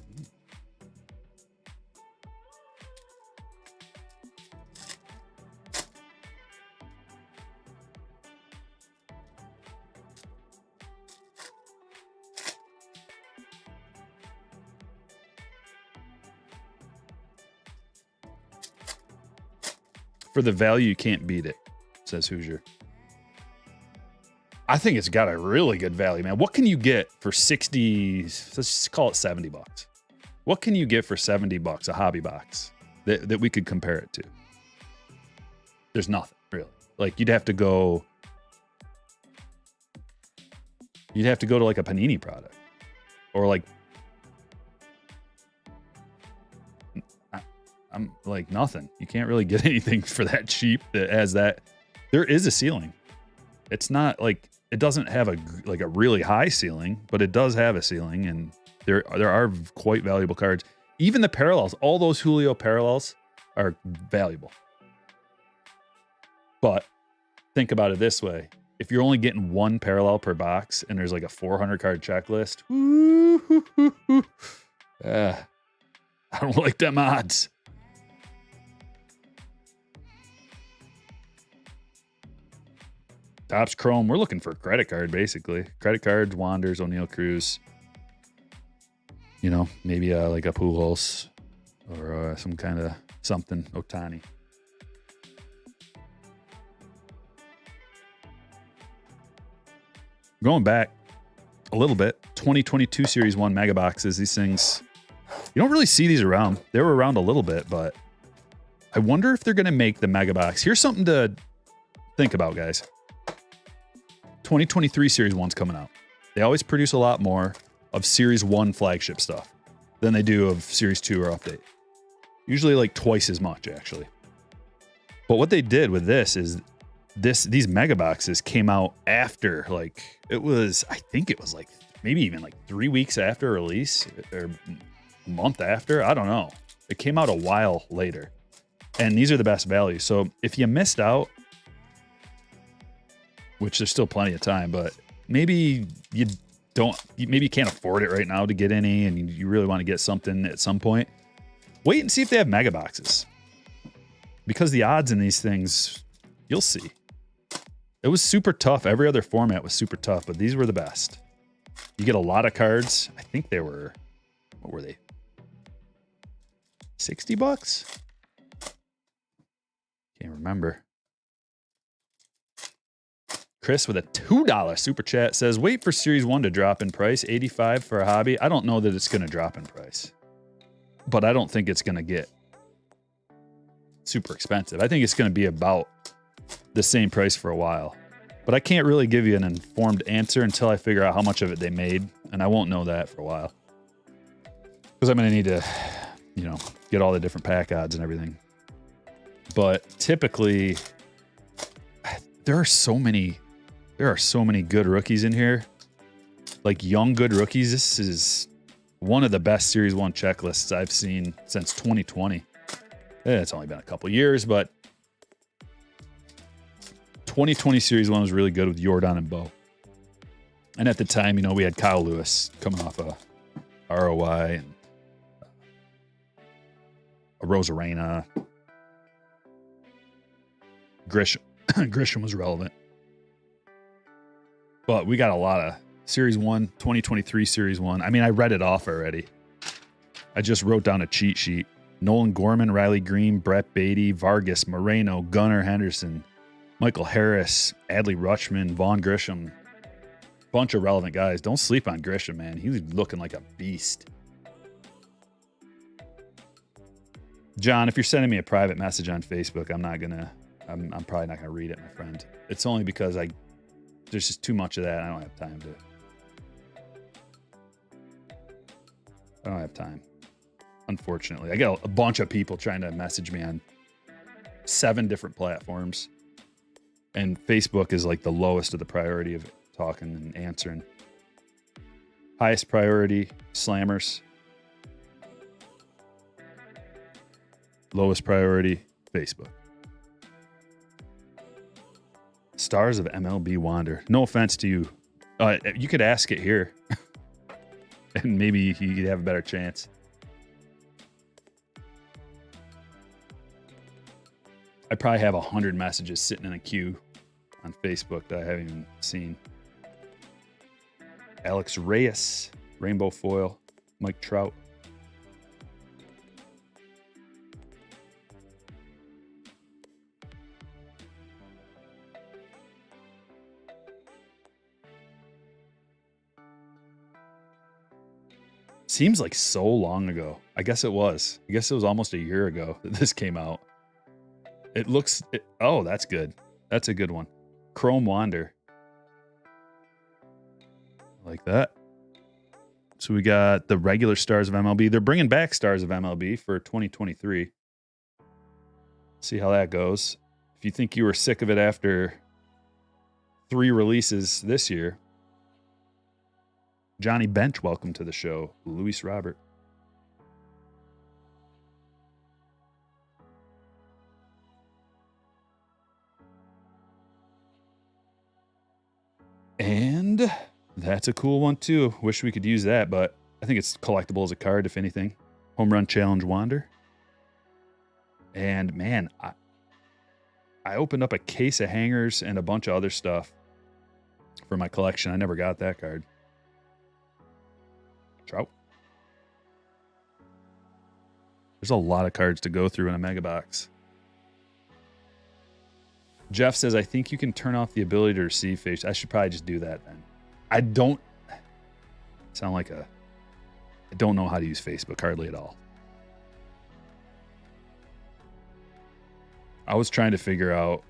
For the value, you can't beat it, says Hoosier. I think it's got a really good value, man. What can you get for 60? Let's just call it $70. What can you get for $70, a hobby box that we could compare it to? There's nothing, really. Like you'd have to go to like a Panini product or like, I'm like nothing. You can't really get anything for that cheap that has that. There is a ceiling. It's not like, it doesn't have a really high ceiling, but it does have a ceiling, and there are quite valuable cards. Even the parallels, all those Julio parallels are valuable. But think about it this way. If you're only getting 1 parallel per box and there's like a 400 card checklist, I don't like them odds. Topps Chrome, we're looking for a credit card, basically. Credit cards, Wanders, O'Neal Cruz. You know, maybe like a Pujols or some kind of something, Ohtani. Going back a little bit, 2022 Series 1 mega boxes, these things, you don't really see these around. They were around a little bit, but I wonder if they're going to make the mega box. Here's something to think about, guys. 2023 Series 1's coming out. They always produce a lot more of Series 1 flagship stuff than they do of Series 2 or Update. Usually like twice as much, actually. But what they did with this is these mega boxes came out after, like, I think it was like maybe even like 3 weeks after release or a month after. I don't know. It came out a while later. And these are the best value. So if you missed out, which there's still plenty of time, but maybe you can't afford it right now to get any, and you really want to get something at some point, wait and see if they have mega boxes. Because the odds in these things, you'll see. It was super tough. Every other format was super tough, but these were the best. You get a lot of cards. I think they were, what were they? $60? Can't remember. Chris with a $2 super chat says, wait for Series 1 to drop in price. $85 for a hobby. I don't know that it's going to drop in price, but I don't think it's going to get super expensive. I think it's going to be about the same price for a while, but I can't really give you an informed answer until I figure out how much of it they made, and I won't know that for a while because I'm going to need to, get all the different pack odds and everything. But typically, there are so many good rookies in here, like young good rookies. This is one of the best Series 1 checklists I've seen since 2020. It's only been a couple years, but 2020 Series 1 was really good with Jordan and Bo. And at the time, we had Kyle Lewis coming off a ROI and a Rosarena. Grisham was relevant. But we got a lot of Series 1, 2023 Series 1. I mean, I read it off already. I just wrote down a cheat sheet. Nolan Gorman, Riley Green, Brett Beatty, Vargas, Moreno, Gunnar Henderson, Michael Harris, Adley Rutschman, Vaughn Grisham, Bunch of relevant guys. Don't sleep on Grisham, man. He's looking like a beast. John, if you're sending me a private message on Facebook, I'm probably not gonna read it, my friend. It's only because there's just too much of that. I don't have time. Unfortunately. I got a bunch of people trying to message me on 7 different platforms. And Facebook is like the lowest of the priority of talking and answering. Highest priority, Slammers. Lowest priority, Facebook. Stars of MLB Wander. No offense to you. You could ask it here. And maybe you'd have a better chance. I probably have 100 messages sitting in a queue on Facebook that I haven't even seen. Alex Reyes, Rainbow Foil, Mike Trout. Seems like so long ago. I guess it was. I guess it was almost a year ago that this came out. Oh, that's good. That's a good one. Chrome Wander. Like that. So we got the regular Stars of MLB. They're bringing back Stars of MLB for 2023. See how that goes. If you think you were sick of it after 3 releases this year. Johnny Bench, welcome to the show. Luis Robert. And that's a cool one too. Wish we could use that, but I think it's collectible as a card, if anything. Home Run Challenge Wander. And man, I opened up a case of hangers and a bunch of other stuff for my collection. I never got that card. Trout. There's a lot of cards to go through in a mega box. Jeff says, I think you can turn off the ability to receive face. I should probably just do that then. I don't sound like I don't know how to use Facebook hardly at all. I was trying to figure out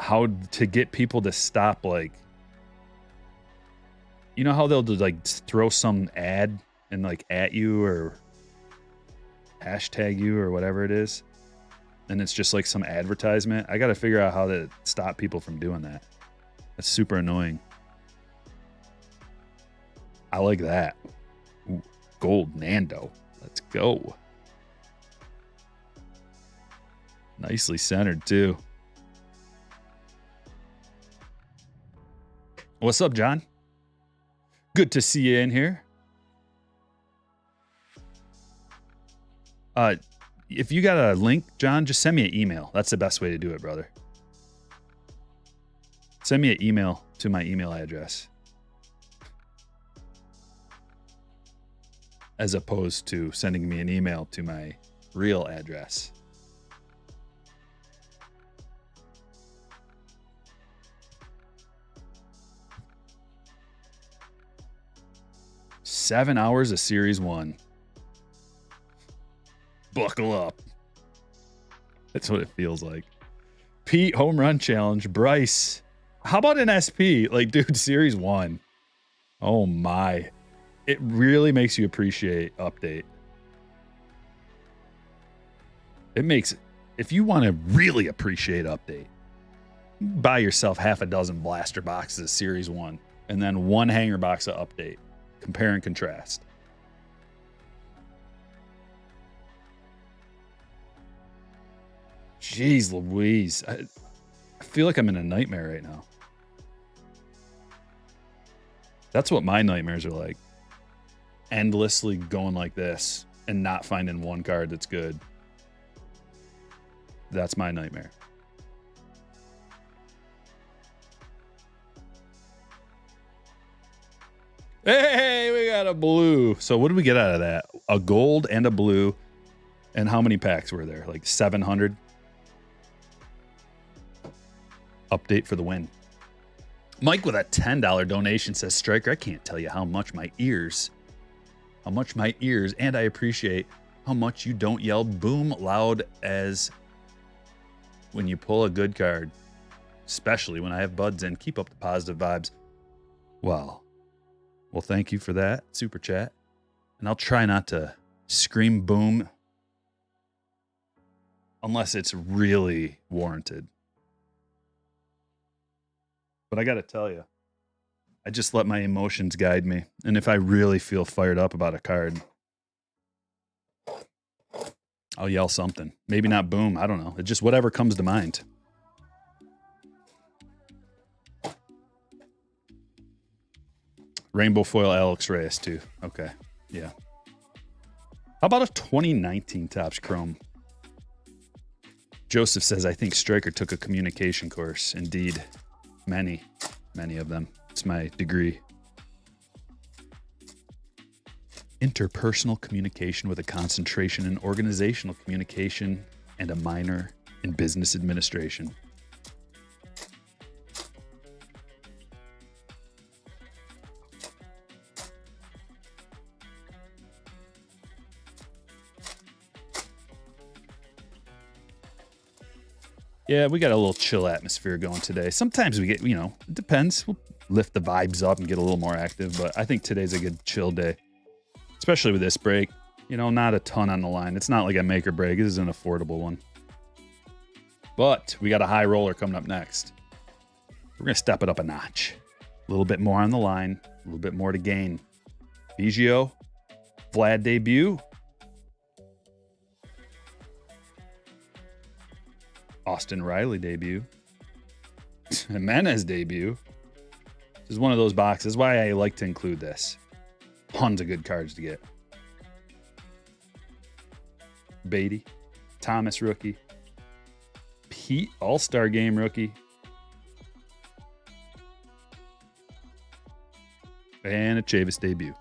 how to get people to stop, like, you know how they'll do, like, throw some ad and like at you or hashtag you or whatever it is. And it's just like some advertisement. I got to figure out how to stop people from doing that. That's super annoying. I like that. Ooh, gold Nando. Let's go. Nicely centered too. What's up, John? Good to see you in here. If you got a link, John, just send me an email. That's the best way to do it, brother. Send me an email to my email address. As opposed to sending me an email to my real address. Seven hours of Series 1. Buckle up. That's what it feels like. Pete, Home Run Challenge. Bryce. How about an SP? Like, dude, Series 1. Oh, my. It really makes you appreciate Update. It makes... If you want to really appreciate Update, buy yourself half a dozen blaster boxes of Series 1 and then one hanger box of Update. Compare and contrast. Jeez Louise. I feel like I'm in a nightmare right now. That's what my nightmares are like. Endlessly going like this and not finding one card that's good. That's my nightmare. Hey, we got a blue. So what did we get out of that? A gold and a blue. And how many packs were there? Like 700? Update for the win. Mike with a $10 donation says, Striker, I can't tell you how much my ears, and I appreciate how much you don't yell boom loud as when you pull a good card, especially when I have buds in. Keep up the positive vibes. Well, thank you for that super chat. And I'll try not to scream boom unless it's really warranted. But I got to tell you, I just let my emotions guide me. And if I really feel fired up about a card, I'll yell something. Maybe not boom. I don't know. It's just whatever comes to mind. Rainbow foil Alex Reyes too. Okay. Yeah. How about a 2019 Topps Chrome? Joseph says, I think Striker took a communication course. Indeed. Many of them. It's my degree. Interpersonal communication with a concentration in organizational communication and a minor in business administration. Yeah, we got a little chill atmosphere going today. Sometimes we get, it depends. We'll lift the vibes up and get a little more active, but I think today's a good chill day, especially with this break. Not a ton on the line. It's not like a make or break. This is an affordable one. But we got a high roller coming up next. We're going to step it up a notch. A little bit more on the line, a little bit more to gain. Biggio, Vlad debut. Austin Riley debut. Jimenez debut. This is one of those boxes. Why I like to include this. Tons of good cards to get. Beatty. Thomas rookie. Pete All-Star Game rookie. And a Chavis debut.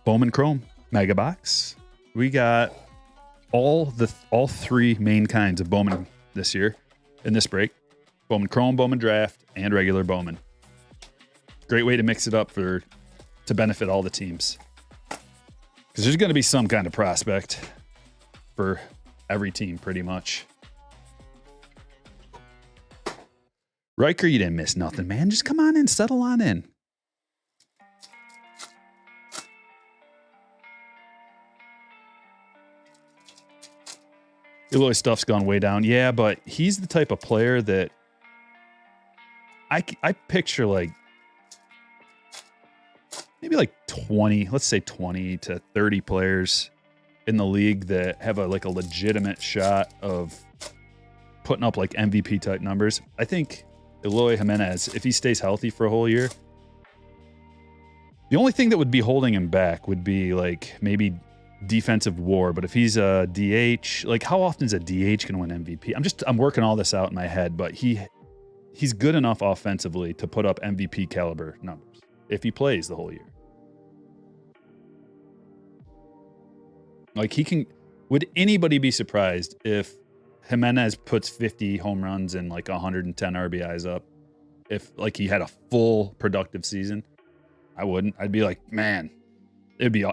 Bowman Chrome. Mega box. We got all three main kinds of Bowman this year in this break. Bowman Chrome, Bowman Draft, and regular Bowman. Great way to mix it up to benefit all the teams. Because there's going to be some kind of prospect for every team pretty much. Riker, you didn't miss nothing, man. Just come on in, settle on in. Eloy stuff's gone way down. Yeah, but he's the type of player that I picture maybe 20, let's say 20 to 30 players in the league that have a legitimate shot of putting up MVP type numbers. I think Eloy Jimenez, if he stays healthy for a whole year, the only thing that would be holding him back would be maybe defensive WAR, but if he's a DH, how often is a DH going to win MVP? I'm working all this out in my head, but he's good enough offensively to put up MVP caliber numbers if he plays the whole year. Would anybody be surprised if Jimenez puts 50 home runs and 110 RBIs up if he had a full productive season? I wouldn't. I'd be man, it'd be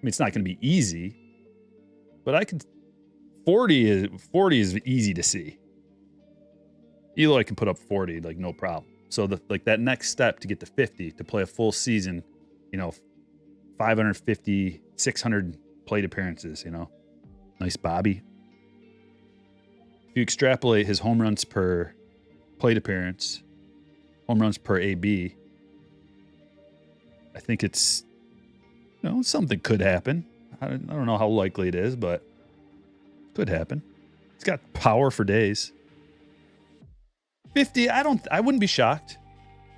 it's not going to be easy, but 40 is easy to see. Eloy can put up 40, no problem. So that next step to get to 50, to play a full season, 550, 600 plate appearances, nice Bobby. If you extrapolate his home runs per plate appearance, home runs per AB, I think it's, something could happen. I don't know how likely it is, but it could happen. He's got power for days. 50, I wouldn't be shocked.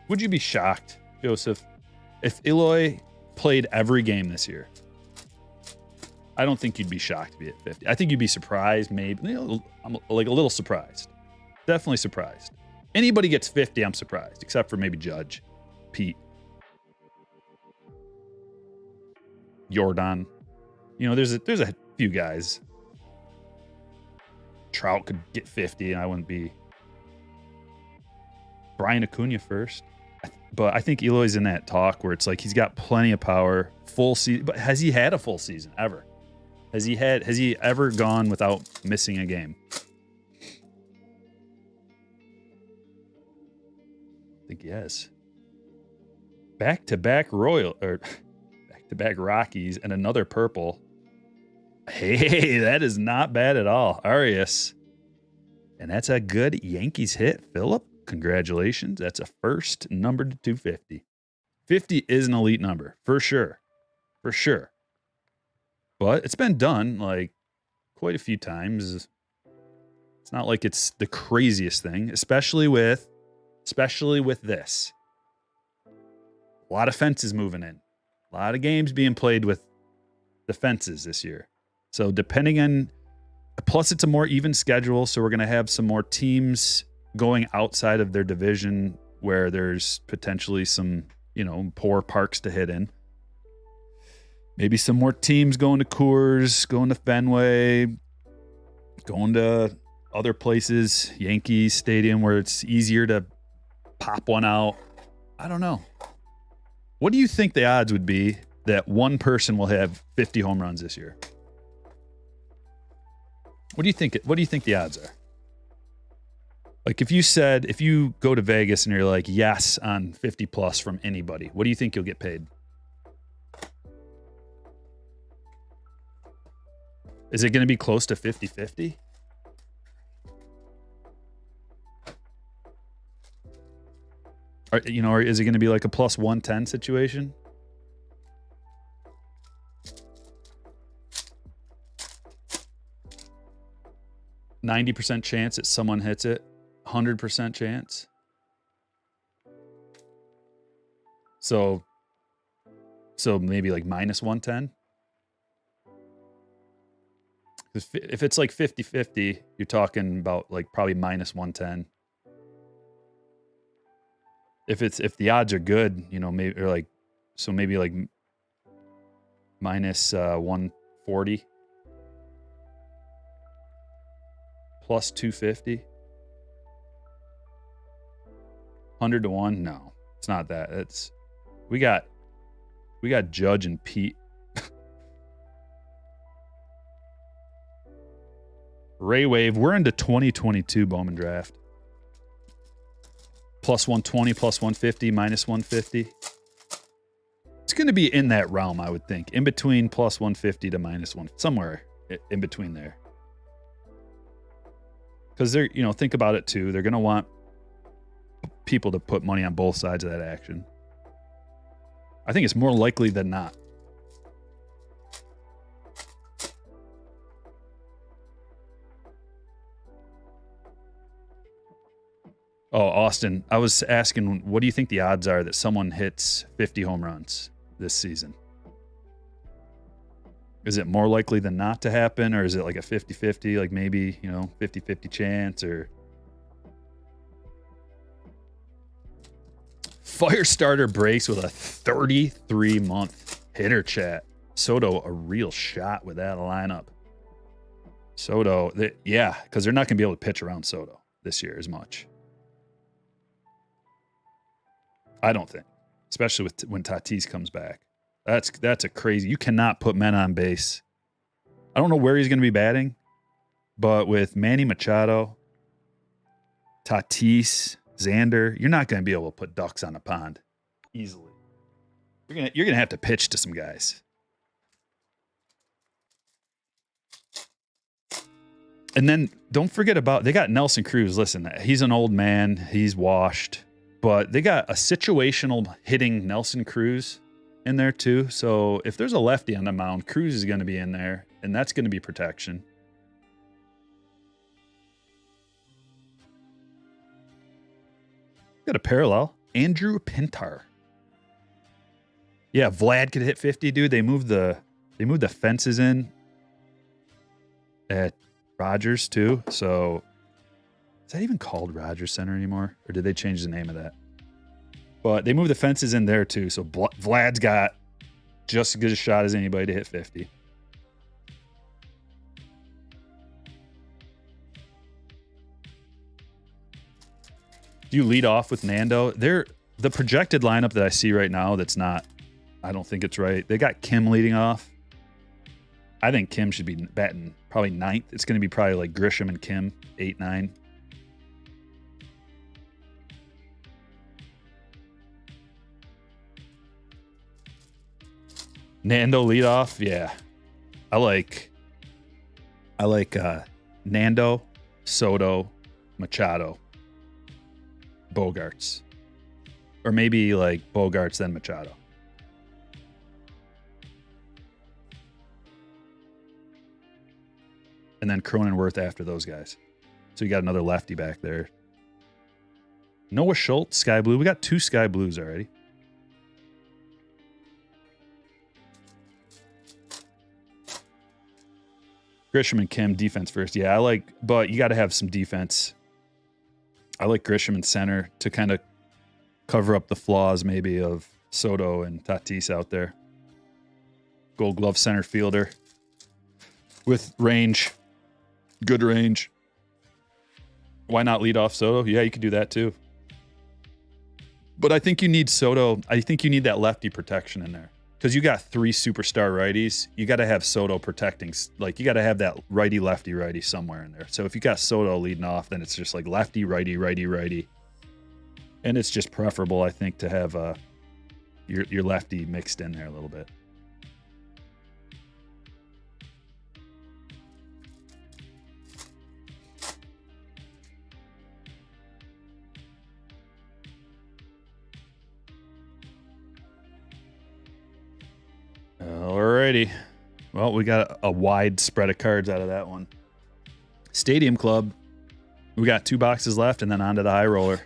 Would you be shocked, Joseph, if Eloy played every game this year? I don't think you'd be shocked to be at 50. I think you'd be surprised, maybe. I'm a little surprised. Definitely surprised. Anybody gets 50, I'm surprised, except for maybe Judge, Pete, Jordan. There's a few guys. Trout could get 50 and I wouldn't be. Brian Acuna first. But I think Eloy's in that talk where it's like he's got plenty of power, full season. But has he had a full season ever? Has he ever gone without missing a game? I think he has. Back-to-back Rockies and another purple. Hey, that is not bad at all. Arias. And that's a good Yankees hit, Phillip. Congratulations. That's a first number to 250. 50 is an elite number, for sure. For sure. But it's been done like quite a few times. It's not like it's the craziest thing, especially with this. A lot of fences moving in. A lot of games being played with the fences this year. So depending on, plus it's a more even schedule, so we're going to have some more teams going outside of their division where there's potentially some, poor parks to hit in. Maybe some more teams going to Coors, going to Fenway, going to other places, Yankees Stadium, where it's easier to pop one out. I don't know. What do you think the odds would be that one person will have 50 home runs this year? What do you think the odds are? Like if you go to Vegas and you're like, yes, on 50 plus from anybody, what do you think you'll get paid? Is it going to be close to 50-50? Or is it going to be like a plus 110 situation? %90 chance that someone hits it, 100% chance. So maybe like minus 110. If it's like 50-50, you're talking about like probably minus 110. If the odds are good, maybe like minus 140 plus 250. 100 to 1? No, it's not that. We got Judge and Pete. Ray Wave, we're into 2022 Bowman draft. Plus 120, plus 150, minus 150. It's going to be in that realm, I would think. In between plus 150 to minus 1, somewhere in between there. Because they're, think about it too. They're going to want people to put money on both sides of that action. I think it's more likely than not. Oh, Austin, I was asking, what do you think the odds are that someone hits 50 home runs this season? Is it more likely than not to happen, or is it like a 50-50, like maybe, 50-50 chance, or... Firestarter breaks with a 33-month hitter chat. Soto, a real shot with that lineup. Soto, because they're not going to be able to pitch around Soto this year as much. I don't think, especially when Tatis comes back. That's a crazy. You cannot put men on base. I don't know where he's going to be batting, but with Manny Machado, Tatis, Xander, you're not going to be able to put ducks on a pond easily. You're going to have to pitch to some guys. And then don't forget they got Nelson Cruz. Listen, he's an old man. He's washed. But they got a situational hitting Nelson Cruz in there too. So if there's a lefty on the mound, Cruz is going to be in there, and that's going to be protection. Got a parallel. Andrew Pintar. Yeah, Vlad could hit 50, dude. They moved the fences in at Rogers too. So is that even called Rogers Center anymore? Or did they change the name of that? But they moved the fences in there too. So Vlad's got just as good a shot as anybody to hit 50. Do you lead off with Nando? The projected lineup that I see right now that's not, I don't think it's right. They got Kim leading off. I think Kim should be batting probably 9th. It's going to be probably like Grisham and Kim, 8, 9. Nando lead off, yeah. I like Nando, Soto, Machado, Bogarts. Or maybe like Bogarts, then Machado. And then Cronenworth after those guys. So you got another lefty back there. Noah Schultz, Sky Blue. We got 2 Sky Blues already. Grisham and Kim, defense first. Yeah, but you got to have some defense. I like Grisham in center to kind of cover up the flaws maybe of Soto and Tatis out there. Gold Glove center fielder with range, good range. Why not lead off Soto? Yeah, you could do that too. But I think you need Soto. I think you need that lefty protection in there. Because you got 3 superstar righties, you got to have Soto protecting. Like, you got to have that righty, lefty, righty somewhere in there. So if you got Soto leading off, then it's just like lefty, righty, righty, righty. And it's just preferable, I think, to have your lefty mixed in there a little bit. Alrighty. Well, we got a wide spread of cards out of that one. Stadium Club. We got 2 boxes left and then onto the high roller.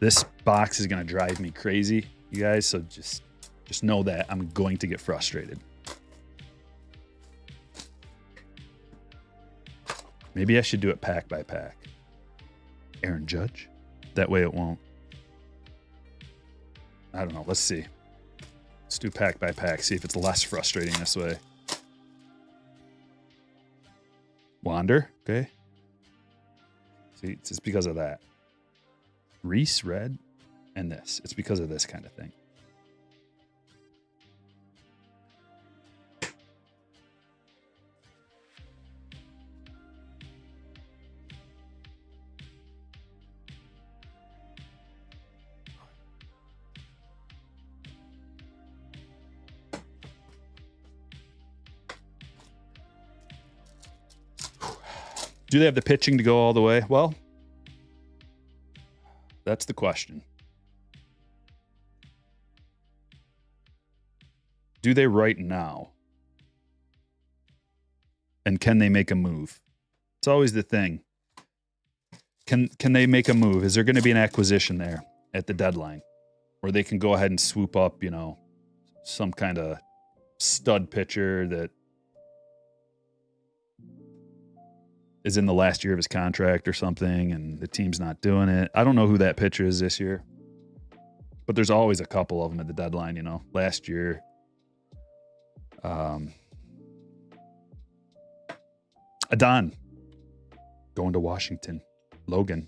This box is going to drive me crazy, you guys, so just know that I'm going to get frustrated. Maybe I should do it pack by pack. Aaron Judge? That way it won't. I don't know. Let's see. Let's do pack by pack, see if it's less frustrating this way. Wander, okay. See, it's just because of that. Reese, red, and this. It's because of this kind of thing. Do they have the pitching to go all the way? Well, that's the question. Do they right now? And can they make a move? It's always the thing. Can they make a move? Is there going to be an acquisition there at the deadline where they can go ahead and swoop up, some kind of stud pitcher that is in the last year of his contract or something, and the team's not doing it. I don't know who that pitcher is this year, but there's always a couple of them at the deadline, Last year, Adon going to Washington. Logan.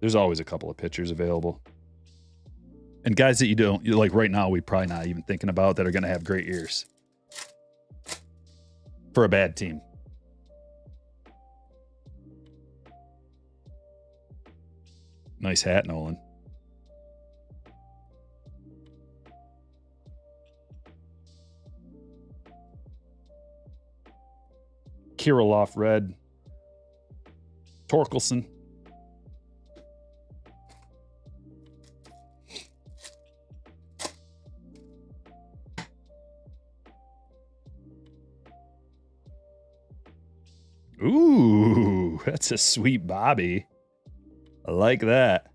There's always a couple of pitchers available. And guys that you like right now, we probably not even thinking about that are going to have great years. For a bad team. Nice hat, Nolan. Kirilloff, red. Torkelson. Ooh, that's a sweet Bobby. I like that.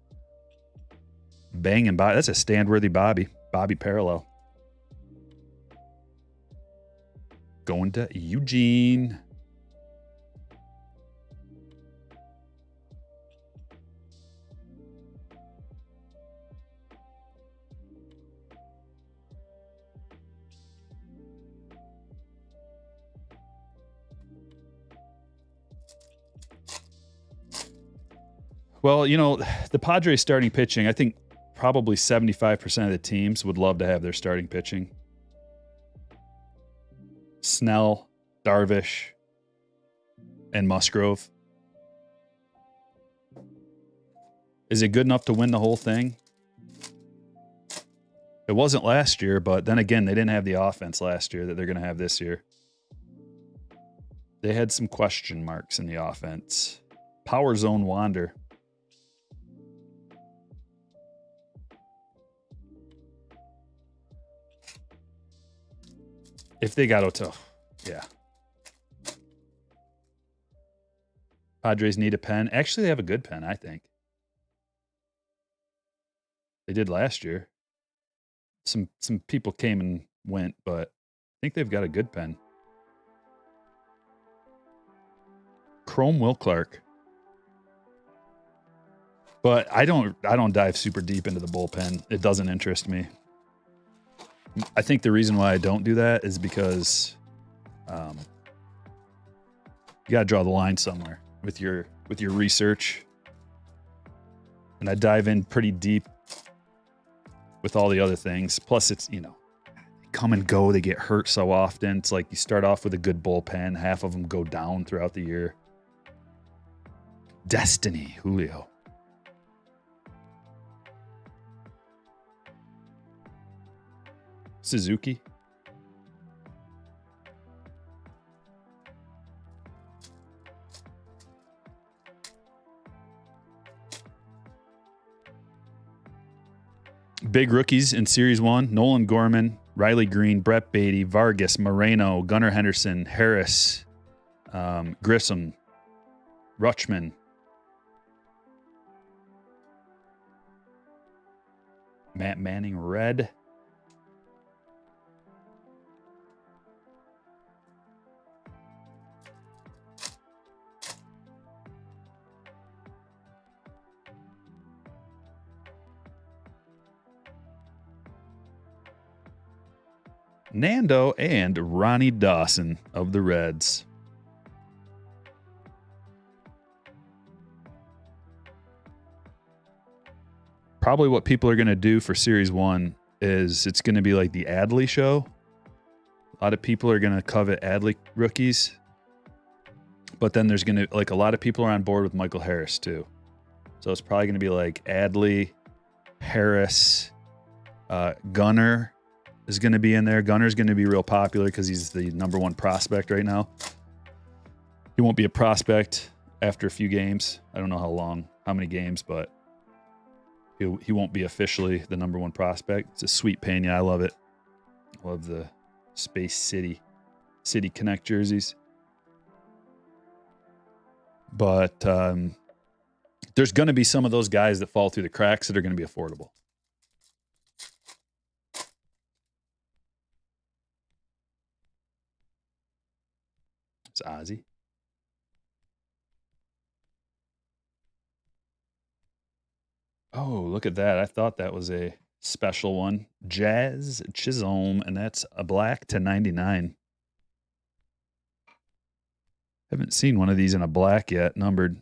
Banging Bobby. That's a stand-worthy Bobby. Bobby parallel. Going to Eugene. Well, the Padres starting pitching, I think probably 75% of the teams would love to have their starting pitching. Snell, Darvish, and Musgrove. Is it good enough to win the whole thing? It wasn't last year, but then again, they didn't have the offense last year that they're going to have this year. They had some question marks in the offense. Power zone wander. If they got Oto, yeah. Padres need a pen. Actually, they have a good pen, I think. They did last year. Some people came and went, but I think they've got a good pen. Chrome Will Clark. But I don't dive super deep into the bullpen. It doesn't interest me. I think the reason why I don't do that is because you got to draw the line somewhere with your research. And I dive in pretty deep with all the other things. Plus, it's, come and go. They get hurt so often. It's like you start off with a good bullpen. Half of them go down throughout the year. Destiny, Julio. Suzuki. Big rookies in Series 1. Nolan Gorman, Riley Green, Brett Beatty, Vargas, Moreno, Gunnar Henderson, Harris, Grissom, Rutschman. Matt Manning, red. Nando and Ronnie Dawson of the Reds. Probably what people are going to do for Series 1 is it's going to be like the Adley show. A lot of people are going to covet Adley rookies. But then there's going to, like, a lot of people are on board with Michael Harris too. So it's probably going to be like Adley, Harris, Gunnar is going to be in there. Gunner's going to be real popular because he's the number one prospect right now. He won't be a prospect after a few games. I don't know how many games, but he won't be officially the number one prospect. It's a sweet pena. I love it. I love the Space City Connect jerseys. But there's going to be some of those guys that fall through the cracks that are going to be affordable. It's Ozzy. Oh, look at that. I thought that was a special one. Jazz Chisholm, and that's a black /99. Haven't seen one of these in a black yet, numbered.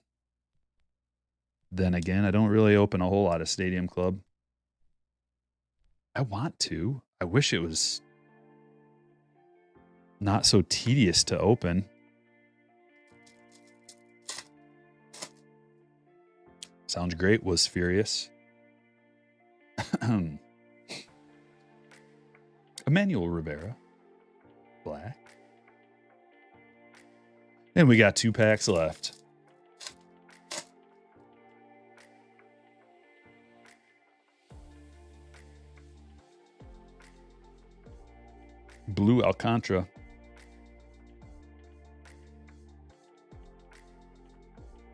Then again, I don't really open a whole lot of Stadium Club. I want to. I wish it was not so tedious to open. Sounds great, was furious. Emmanuel Rivera. Black. And we got 2 packs left. Blue Alcantara.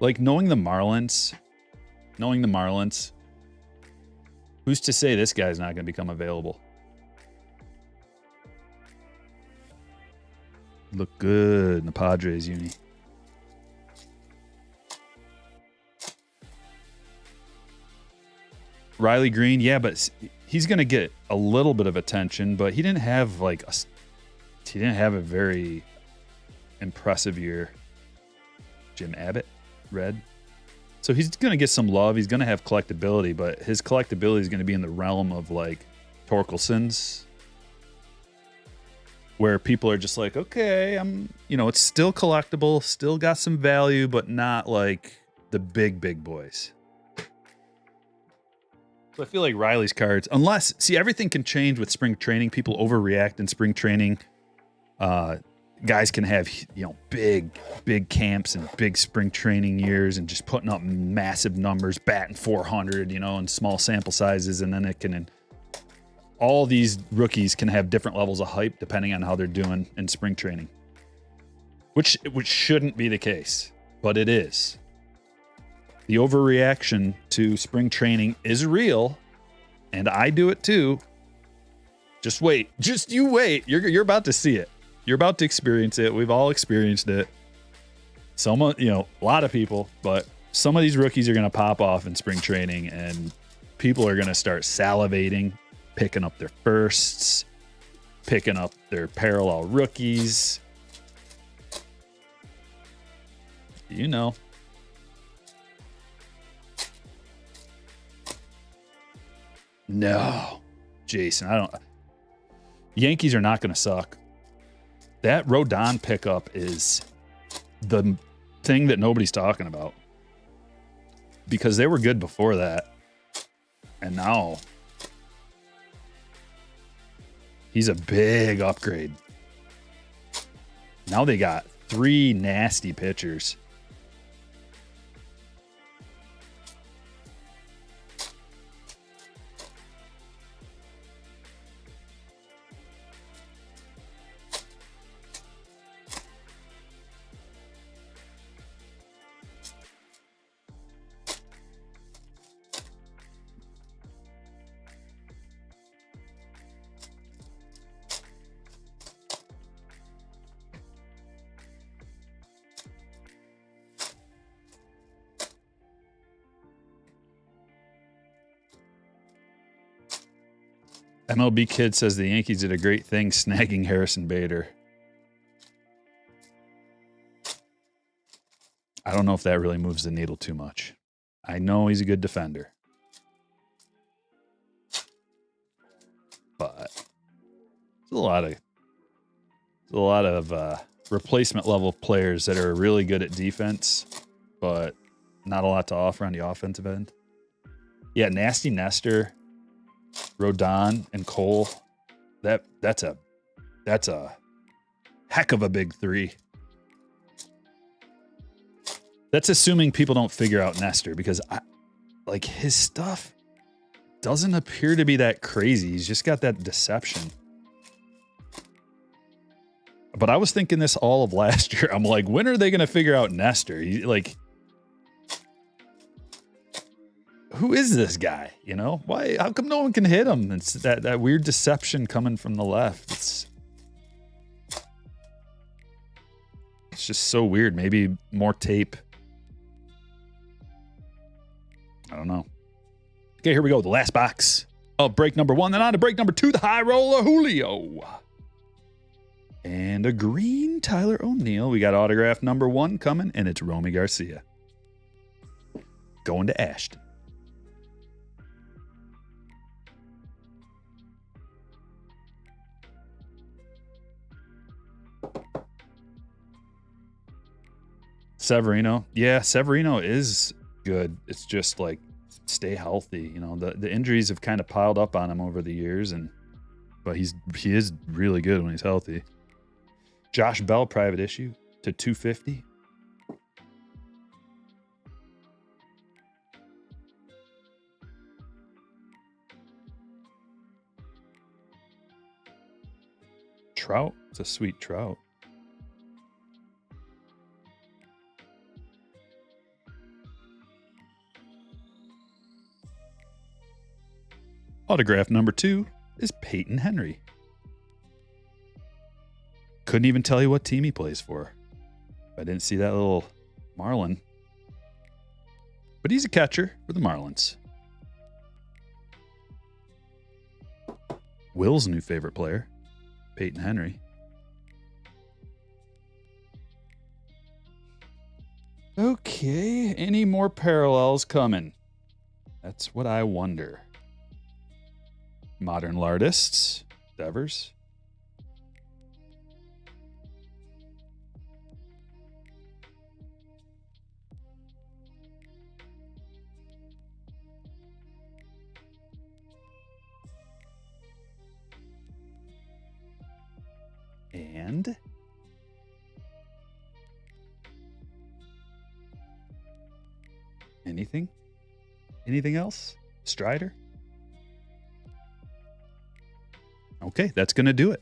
Like, knowing the Marlins, who's to say this guy's not going to become available? Look good in the Padres uni. Riley Green, yeah, but he's going to get a little bit of attention, but he didn't have a very impressive year. Jim Abbott, red. So he's going to get some love. He's going to have collectability, but his collectability is going to be in the realm of like Torkelson's, where people are just like, okay, it's still collectible, still got some value, but not like the big boys. So I feel like Riley's cards, everything can change with spring training. People overreact in spring training. Guys can have, big camps and big spring training years and just putting up massive numbers, batting 400, in small sample sizes. And then all these rookies can have different levels of hype depending on how they're doing in spring training, which shouldn't be the case, but it is. The overreaction to spring training is real, and I do it too. Just wait. Just you wait. You're about to see it. You're about to experience it. We've all experienced it. A lot of people, but some of these rookies are going to pop off in spring training, and people are going to start salivating, picking up their firsts, picking up their parallel rookies. No, Jason, Yankees are not going to suck. That Rodon pickup is the thing that nobody's talking about, because they were good before that. And now he's a big upgrade. Now they got 3 nasty pitchers. MLB Kid says the Yankees did a great thing snagging Harrison Bader. I don't know if that really moves the needle too much. I know he's a good defender, but there's a lot of replacement level players that are really good at defense, but not a lot to offer on the offensive end. Yeah, Nasty Nestor, Rodon, and Cole. That's a heck of a big 3. That's assuming people don't figure out Nestor, because his stuff doesn't appear to be that crazy. He's just got that deception. But I was thinking this all of last year. I'm like, when are they going to figure out Nestor? Who is this guy? Why? How come no one can hit him? It's that weird deception coming from the left. It's just so weird. Maybe more tape. I don't know. Okay, here we go. The last box of break number 1. Then on to break number 2, the high roller Julio. And a green Tyler O'Neill. We got autograph number 1 coming, and it's Romy Garcia. Going to Ashton. Severino. Yeah, Severino is good. It's just like, stay healthy. The injuries have kind of piled up on him over the years, but he is really good when he's healthy. Josh Bell, private issue to 250. Trout. It's a sweet Trout. Autograph number 2 is Peyton Henry. Couldn't even tell you what team he plays for. I didn't see that little Marlin. But he's a catcher for the Marlins. Will's new favorite player, Peyton Henry. Okay, any more parallels coming? That's what I wonder. Modern Lartists, Devers. And anything? Anything else? Strider? Okay, that's going to do it.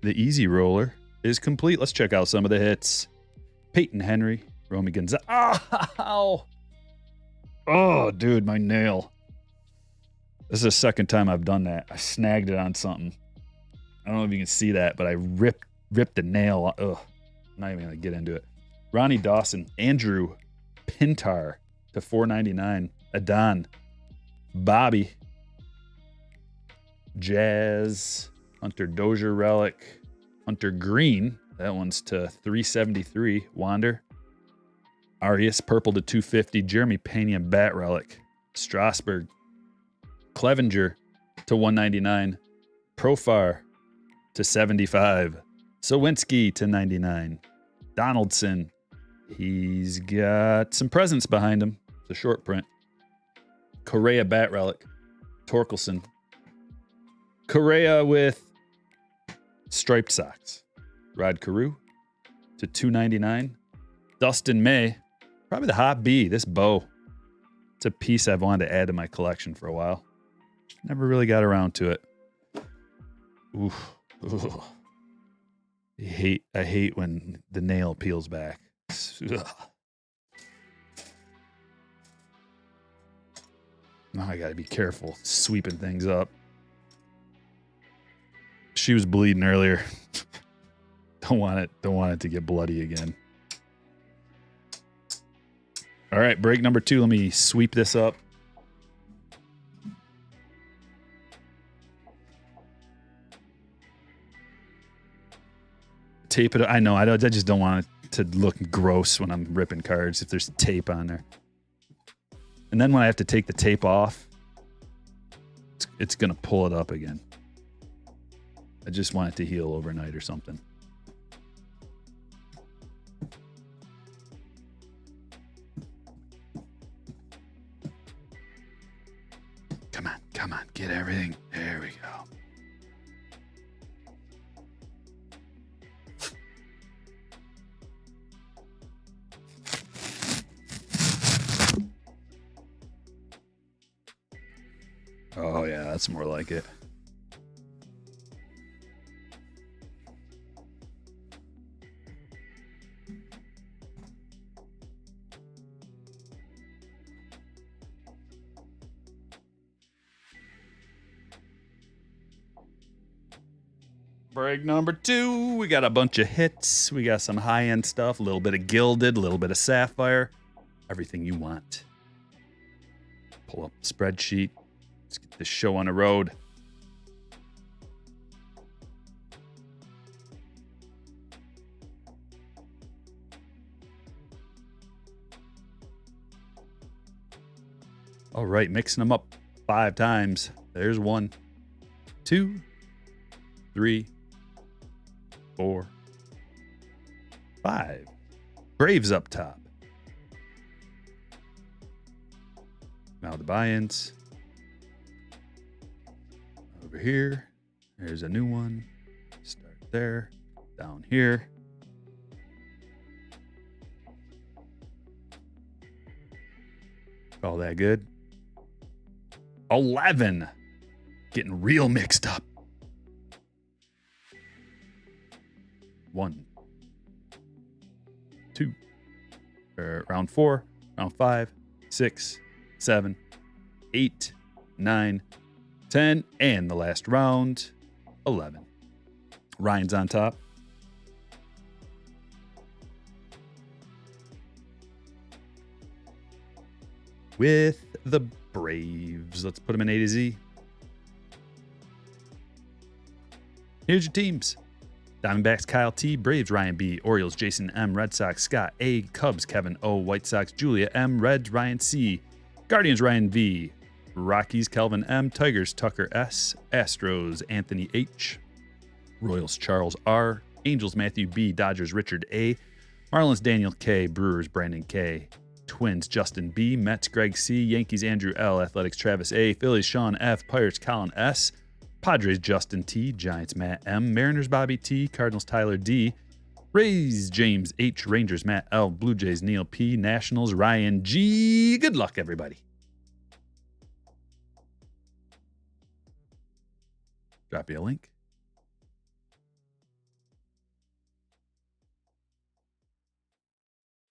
The easy roller is complete. Let's check out some of the hits. Peyton Henry, Romy Gonzalez. Ow! Oh, dude, my nail. This is the second time I've done that. I snagged it on something. I don't know if you can see that, but I ripped the nail. Ugh. I'm not even going to get into it. Ronnie Dawson, Andrew Pintar to $4.99. Adon, Bobby, Jazz, Hunter Dozier relic, Hunter Green. That one's to $3.73. Wander, Arias purple to $2.50. Jeremy Pena bat relic, Strasburg, Clevenger to $1.99. Profar to $75. Sowinski to $99. Donaldson, he's got some presents behind him. It's a short print. Correa bat relic, Torkelson. Correa with striped socks. Rod Carew to $2.99. Dustin May, probably the hot B, this bow. It's a piece I've wanted to add to my collection for a while. Never really got around to it. Oof. Ugh. I hate when the nail peels back. Ugh. Now I gotta be careful sweeping things up. She was bleeding earlier. Don't want it to get bloody again. All right, break number 2. Let me sweep this up. Tape it. I know. I just don't want it to look gross when I'm ripping cards if there's tape on there. And then when I have to take the tape off, it's going to pull it up again. I just want it to heal overnight or something. Come on, get everything. There we go. Oh yeah, that's more like it. Break number 2. We got a bunch of hits. We got some high-end stuff. A little bit of Gilded, a little bit of Sapphire. Everything you want. Pull up the spreadsheet. Let's get this show on the road. All right, mixing them up 5 times. There's 1, 2, 3, 4, 5. Braves up top. Now the buy-ins. Over here. There's a new one. Start there. Down here. All that good. 11. Getting real mixed up. 1, 2, round 4, round 5, 6, 7, 8, 9, 10, and the last round, 11. Ryan's on top. With the Braves. Let's put them in A to Z. Here's your teams. Diamondbacks, Kyle T. Braves, Ryan B. Orioles, Jason M. Red Sox, Scott A. Cubs, Kevin O. White Sox, Julia M. Reds, Ryan C. Guardians, Ryan V. Rockies, Kelvin M. Tigers, Tucker S. Astros, Anthony H. Royals, Charles R. Angels, Matthew B. Dodgers, Richard A. Marlins, Daniel K. Brewers, Brandon K. Twins, Justin B. Mets, Greg C. Yankees, Andrew L. Athletics, Travis A. Phillies, Sean F. Pirates, Colin S. Padres, Justin T. Giants, Matt M. Mariners, Bobby T. Cardinals, Tyler D. Rays, James H. Rangers, Matt L. Blue Jays, Neil P. Nationals, Ryan G. Good luck, everybody. Drop you a link.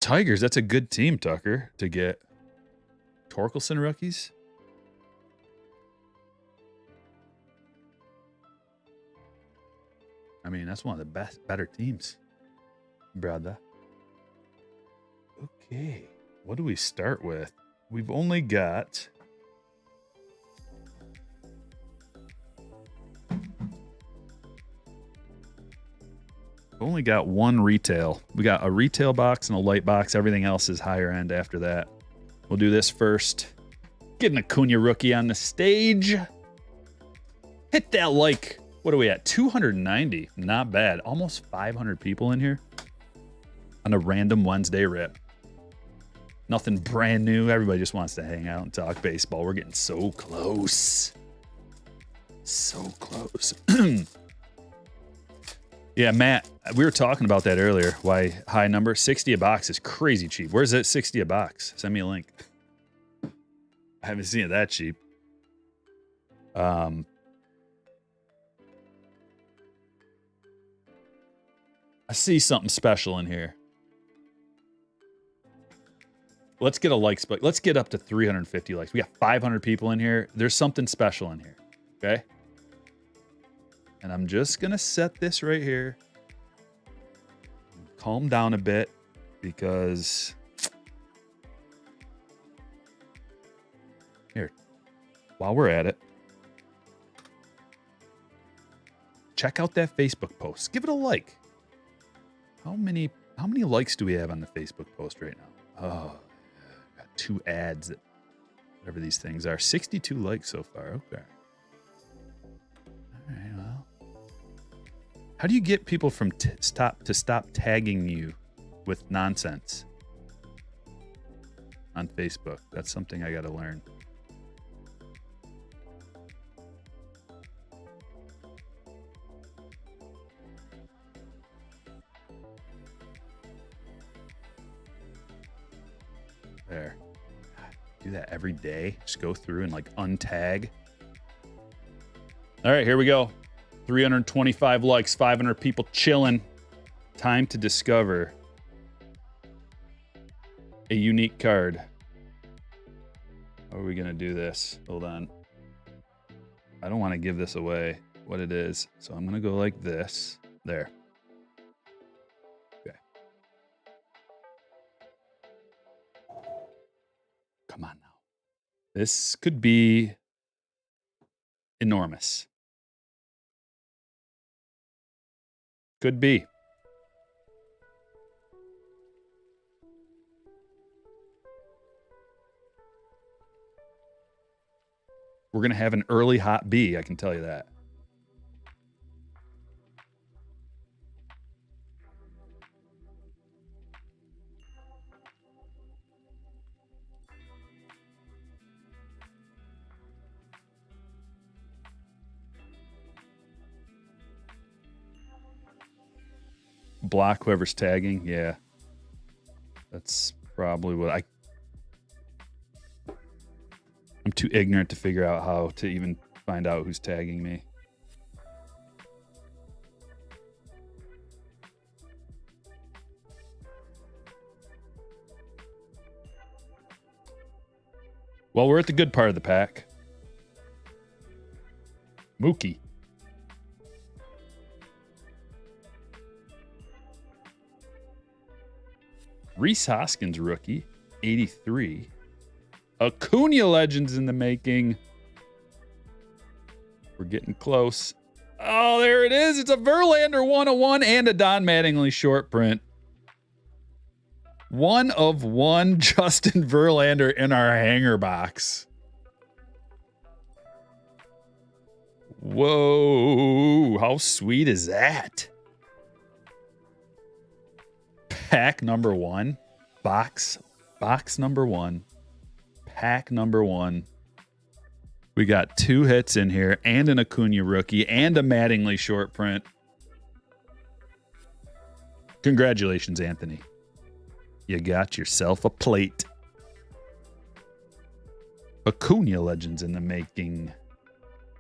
Tigers, that's a good team, Tucker, to get. Torkelson rookies? I mean, that's one of the better teams, brother. Okay, what do we start with? We've only got... one retail. We got a retail box and a light box. Everything else is higher end after that. We'll do this first. Get an Acuna rookie on the stage. Hit that like... What are we at? 290. Not bad. Almost 500 people in here on a random Wednesday rip. Nothing brand new. Everybody just wants to hang out and talk baseball. We're getting so close. So close. Yeah, Matt, we were talking about that earlier. Why high number? 60 a box is crazy cheap. Where's that 60 a box? Send me a link. I haven't seen it that cheap. I see something special in here. Let's get a likes, but let's get up to 350 likes. We got 500 people in here. There's something special in here. Okay. And I'm just going to set this right here. Calm down a bit because here, while we're at it, check out that Facebook post. Give it a like. How many likes do we have on the Facebook post right now? Oh, got 2 ads, whatever these things are. 62 likes so far. Okay. All right, well. How do you get people from stop tagging you with nonsense on Facebook? That's something I got to learn. There. Do that every day. Just go through and like untag. All right, here we go. 325 likes, 500 people chilling. Time to discover a unique card. How are we going to do this? Hold on. I don't want to give this away, what it is. So I'm going to go like this. There. Okay. Come on now. This could be enormous. Could be. We're going to have an early hot B, I can tell you that. Block whoever's tagging. Yeah. That's probably what I'm too ignorant to figure out how to even find out who's tagging me. Well, we're at the good part of the pack. Mookie. Rhys Hoskins rookie, 83. Acuna legends in the making. We're getting close. Oh, there it is. It's a Verlander 101 and a Don Mattingly short print. 1 of 1 Justin Verlander in our hanger box. Whoa, how sweet is that? Pack number 1. Box number 1. Pack number 1. We got 2 hits in here and an Acuna rookie and a Mattingly short print. Congratulations, Anthony. You got yourself a plate. Acuna legends in the making.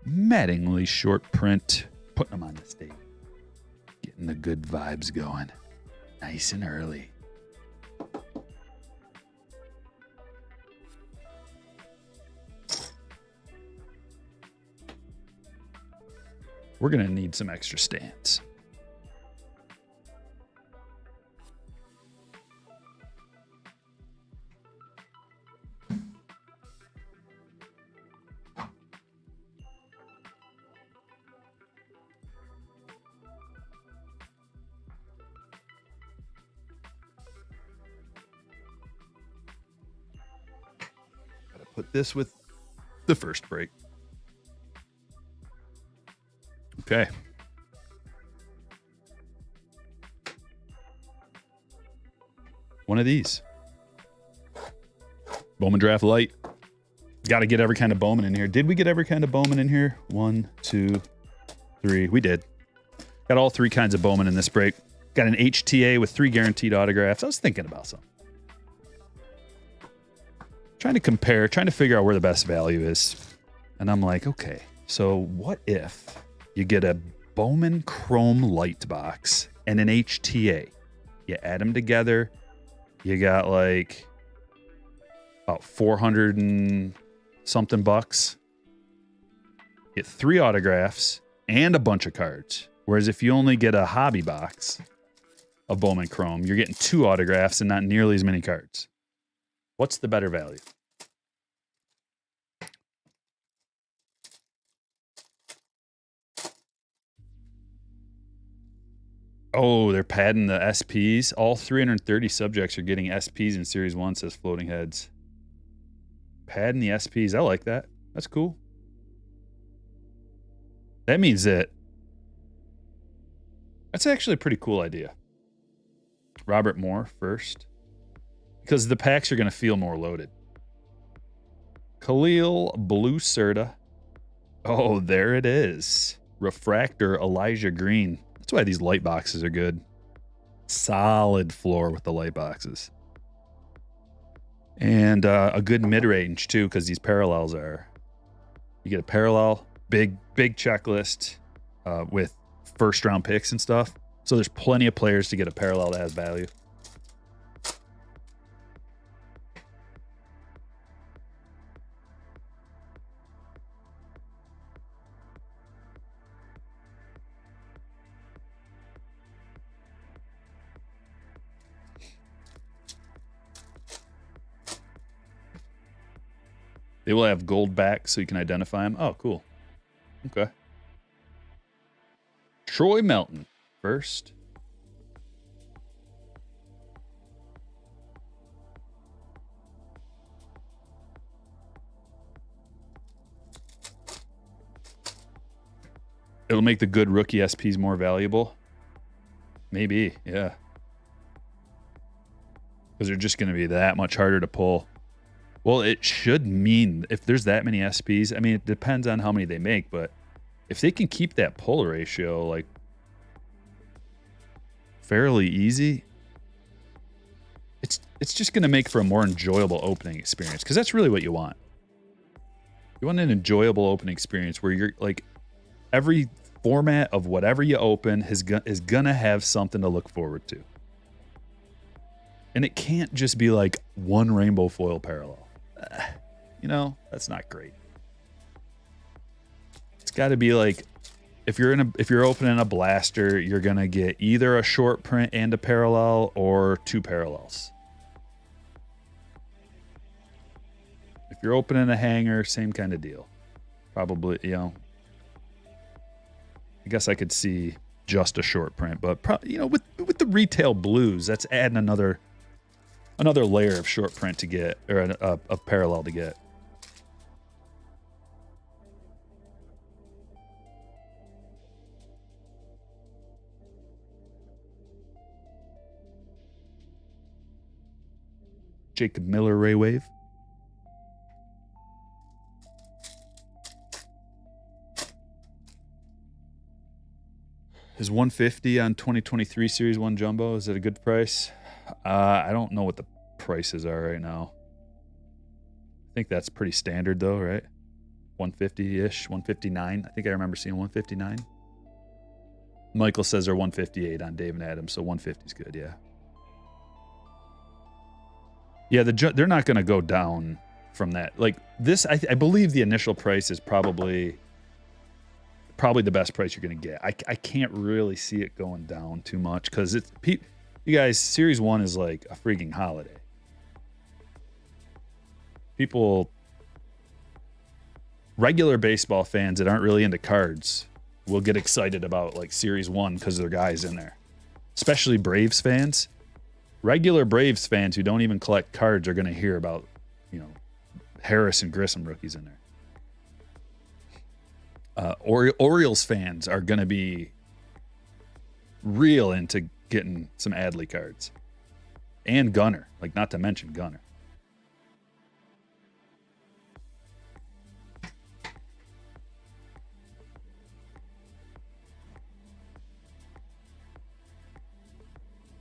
Mattingly short print. Putting them on the stage. Getting the good vibes going. Nice and early. We're going to need some extra stands. Got to put this with the first break. Okay. One of these. Bowman Draft Light. Got to get every kind of Bowman in here. Did we get every kind of Bowman in here? 1, 2, 3. We did. Got all 3 kinds of Bowman in this break. Got an HTA with 3 guaranteed autographs. I was thinking about something. Trying to compare, trying to figure out where the best value is. And I'm like, okay, so what if you get a Bowman Chrome Light box and an HTA? You add them together, you got like about 400 and something bucks. Get 3 autographs and a bunch of cards. Whereas if you only get a hobby box of Bowman Chrome, you're getting 2 autographs and not nearly as many cards. What's the better value? Oh, they're padding the SPs. All 330 subjects are getting SPs in Series 1, says Floating Heads. Padding the SPs. I like that. That's cool. That means that that's actually a pretty cool idea. Robert Moore first. Because the packs are going to feel more loaded. Khalil Blue Serta. Oh, there it is. Refractor Elijah Green. That's why these light boxes are good. Solid floor with the light boxes. And a good mid-range, too, because these parallels are... You get a parallel, big checklist with first-round picks and stuff. So there's plenty of players to get a parallel that has value. They will have gold back so you can identify them. Oh, cool. Okay. Troy Melton first. It'll make the good rookie SPs more valuable. Maybe, yeah. Because they're just going to be that much harder to pull. Well, it should mean if there's that many SPs, I mean, it depends on how many they make, but if they can keep that pull ratio like fairly easy, it's just going to make for a more enjoyable opening experience, because that's really what you want. You want an enjoyable opening experience where you're like every format of whatever you open is going to have something to look forward to. And it can't just be like one rainbow foil parallel. You know, that's not great. It's got to be like if you're opening a blaster, you're going to get either a short print and a parallel or 2 parallels. If you're opening a hanger, same kind of deal. Probably, you know, I guess I could see just a short print, but with the retail blues, that's adding another layer of short print to get, or a parallel to get. Jacob Miller Ray Wave. Is 150 on 2023 Series 1 Jumbo, is it a good price? I don't know what the prices are right now. I think that's pretty standard though, right? 150-ish, 159. I think I remember seeing 159. Michael says they're 158 on Dave and Adam, so 150 is good, yeah. Yeah, they're not going to go down from that. Like this, I believe the initial price is probably the best price you're going to get. I can't really see it going down too much because it's you guys. Series 1 is like a freaking holiday. People, regular baseball fans that aren't really into cards, will get excited about like Series 1 because there are guys in there, especially Braves fans. Regular Braves fans who don't even collect cards are going to hear about, Harris and Grissom rookies in there. Orioles fans are going to be real into getting some Adley cards. And Gunner, like not to mention Gunner.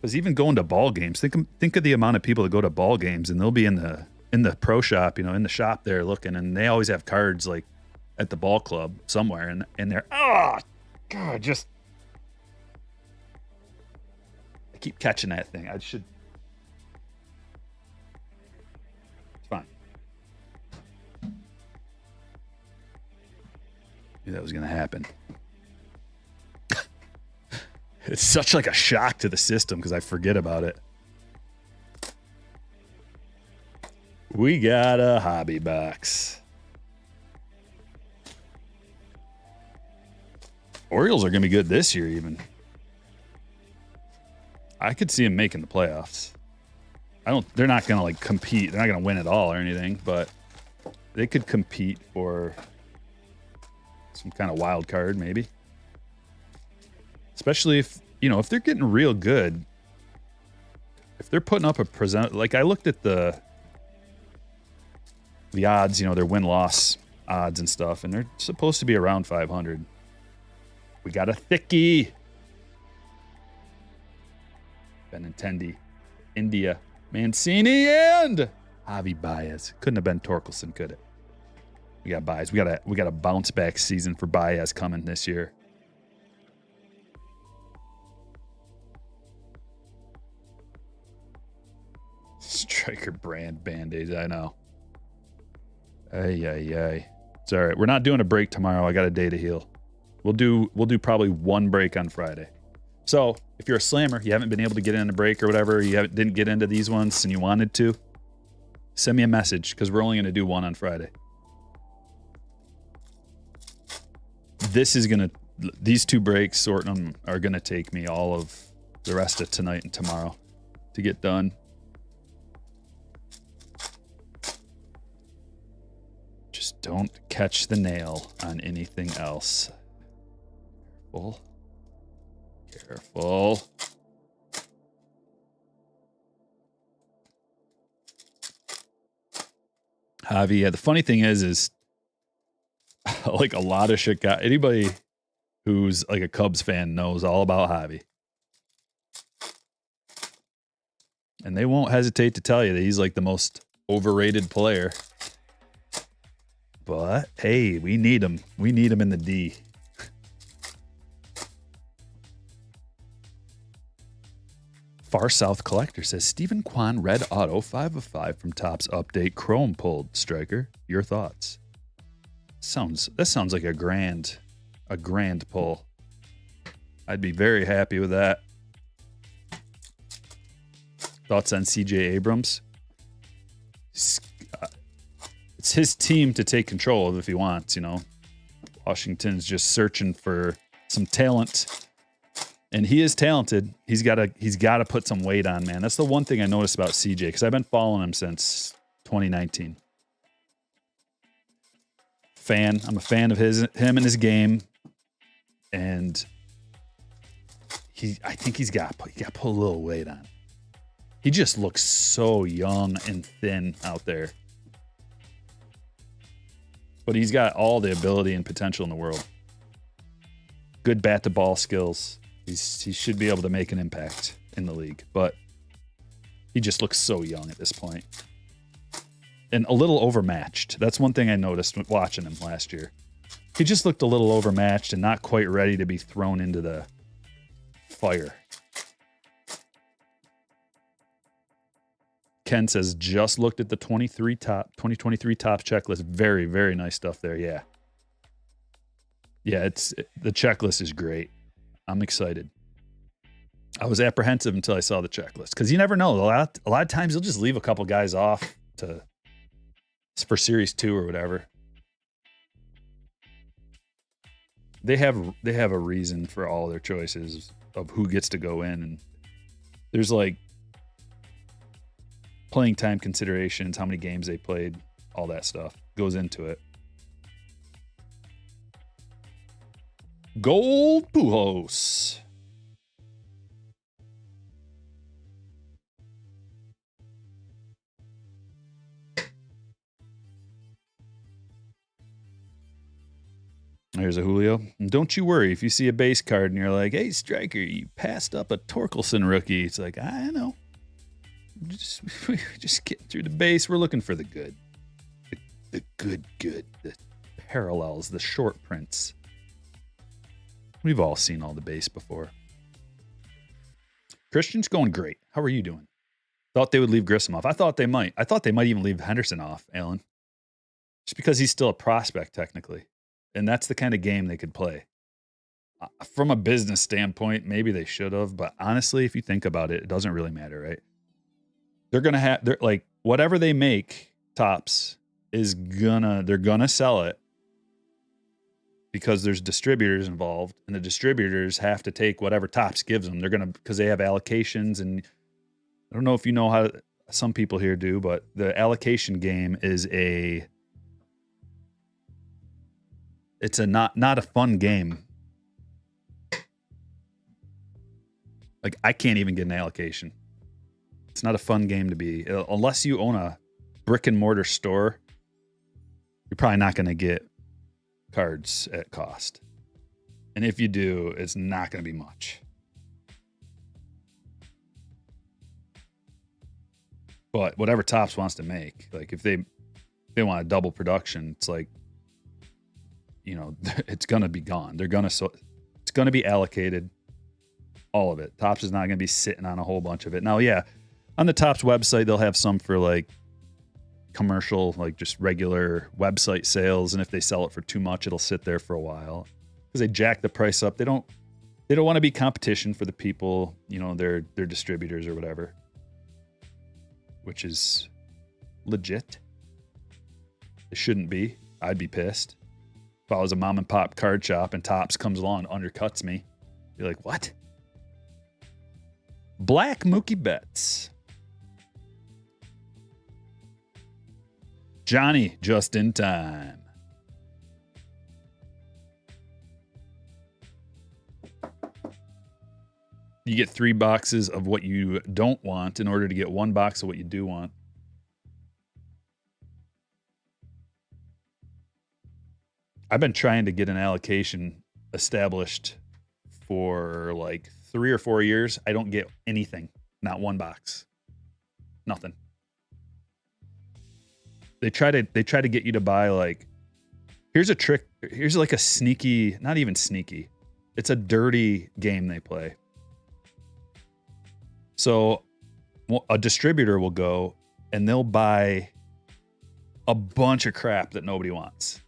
Because even going to ball games, think of the amount of people that go to ball games, and they'll be in the pro shop, in the shop there looking, and they always have cards like at the ball club somewhere, and they're God, just I keep catching that thing. It's fine. Knew that was gonna happen. It's such like a shock to the system because I forget about it. We got a hobby box. Orioles are going to be good this year even. I could see them making the playoffs. They're not going to like compete. They're not going to win it all or anything, but they could compete for some kind of wild card maybe. Especially if they're getting real good, if they're putting up like I looked at the odds, their win-loss odds and stuff, and they're supposed to be around 500. We got a thickie. Benintendi, India, Mancini, and Javi Baez. Couldn't have been Torkelson, could it? We got Baez. We got a bounce back season for Baez coming this year. Striker brand Band-Aids, I know. Ay. It's all right. We're not doing a break tomorrow. I got a day to heal. We'll do probably one break on Friday. So if you're a slammer, you haven't been able to get in a break or whatever, didn't get into these ones and you wanted to, send me a message because we're only going to do one on Friday. These two breaks, sorting them, are going to take me all of the rest of tonight and tomorrow to get done. Just don't catch the nail on anything else. Careful. Javi, yeah, the funny thing is like a lot of shit got anybody who's like a Cubs fan knows all about Javi. And they won't hesitate to tell you that he's like the most overrated player. But hey, we need him. We need him in the D. Far South Collector says Stephen Kwan red auto 5 of 5 from Topps update chrome pulled. Striker, your thoughts? That sounds like a grand pull. I'd be very happy with that. Thoughts on CJ Abrams? It's his team to take control of if he wants, Washington's just searching for some talent. And he is talented. He's got to put some weight on, man. That's the one thing I noticed about CJ, because I've been following him since 2019. I'm a fan of him and his game. And I think he's got to put a little weight on. He just looks so young and thin out there. But he's got all the ability and potential in the world. Good bat to ball skills. He should be able to make an impact in the league, but he just looks so young at this point. And a little overmatched. That's one thing I noticed watching him last year. He just looked a little overmatched and not quite ready to be thrown into the fire. Ken says, just looked at the 2023 Topps checklist. Very, very nice stuff there. Yeah. Yeah, the checklist is great. I'm excited. I was apprehensive until I saw the checklist, because you never know. A lot of times they'll just leave a couple guys off for Series 2 or whatever. They have a reason for all their choices of who gets to go in, and there's like playing time considerations, how many games they played, all that stuff goes into it. Gold Pujols. There's a Julio. And don't you worry if you see a base card and you're like, hey, Striker, you passed up a Torkelson rookie. It's like, I know. Just get through the base. We're looking for the good. The good. The parallels, the short prints. We've all seen all the base before. Christian's going great. How are you doing? Thought they would leave Grissom off. I thought they might. I thought they might even leave Henderson off, Alan. Just because he's still a prospect, technically. And that's the kind of game they could play. From a business standpoint, maybe they should have. But honestly, if you think about it, it doesn't really matter, right? They're like, whatever they make, Topps, they're gonna sell it. Because there's distributors involved, and the distributors have to take whatever Topps gives them. Because they have allocations, and I don't know if you know how some people here do, but the allocation game is not a fun game. Like, I can't even get an allocation. It's not a fun game to be, unless you own a brick and mortar store. You're probably not going to get cards at cost, and if you do, it's not going to be much. But whatever Topps wants to make, like if they want a double production, it's like, it's going to be gone. It's going to be allocated, all of it. Topps is not going to be sitting on a whole bunch of it. Now, yeah, on the Topps website, they'll have some for like commercial, like just regular website sales, and if they sell it for too much, it'll sit there for a while because they jack the price up. They don't want to be competition for the people, their distributors or whatever, which is legit. It shouldn't be. I'd be pissed if I was a mom and pop card shop and Topps comes along and undercuts me. Be like, what? Black Mookie Betts. Johnny, just in time. You get 3 boxes of what you don't want in order to get 1 box of what you do want. I've been trying to get an allocation established for like 3 or 4 years. I don't get anything. Not 1 box. Nothing. They try to get you to buy, like, here's a trick. Here's like a sneaky, not even sneaky. It's a dirty game they play. So a distributor will go and they'll buy a bunch of crap that nobody wants.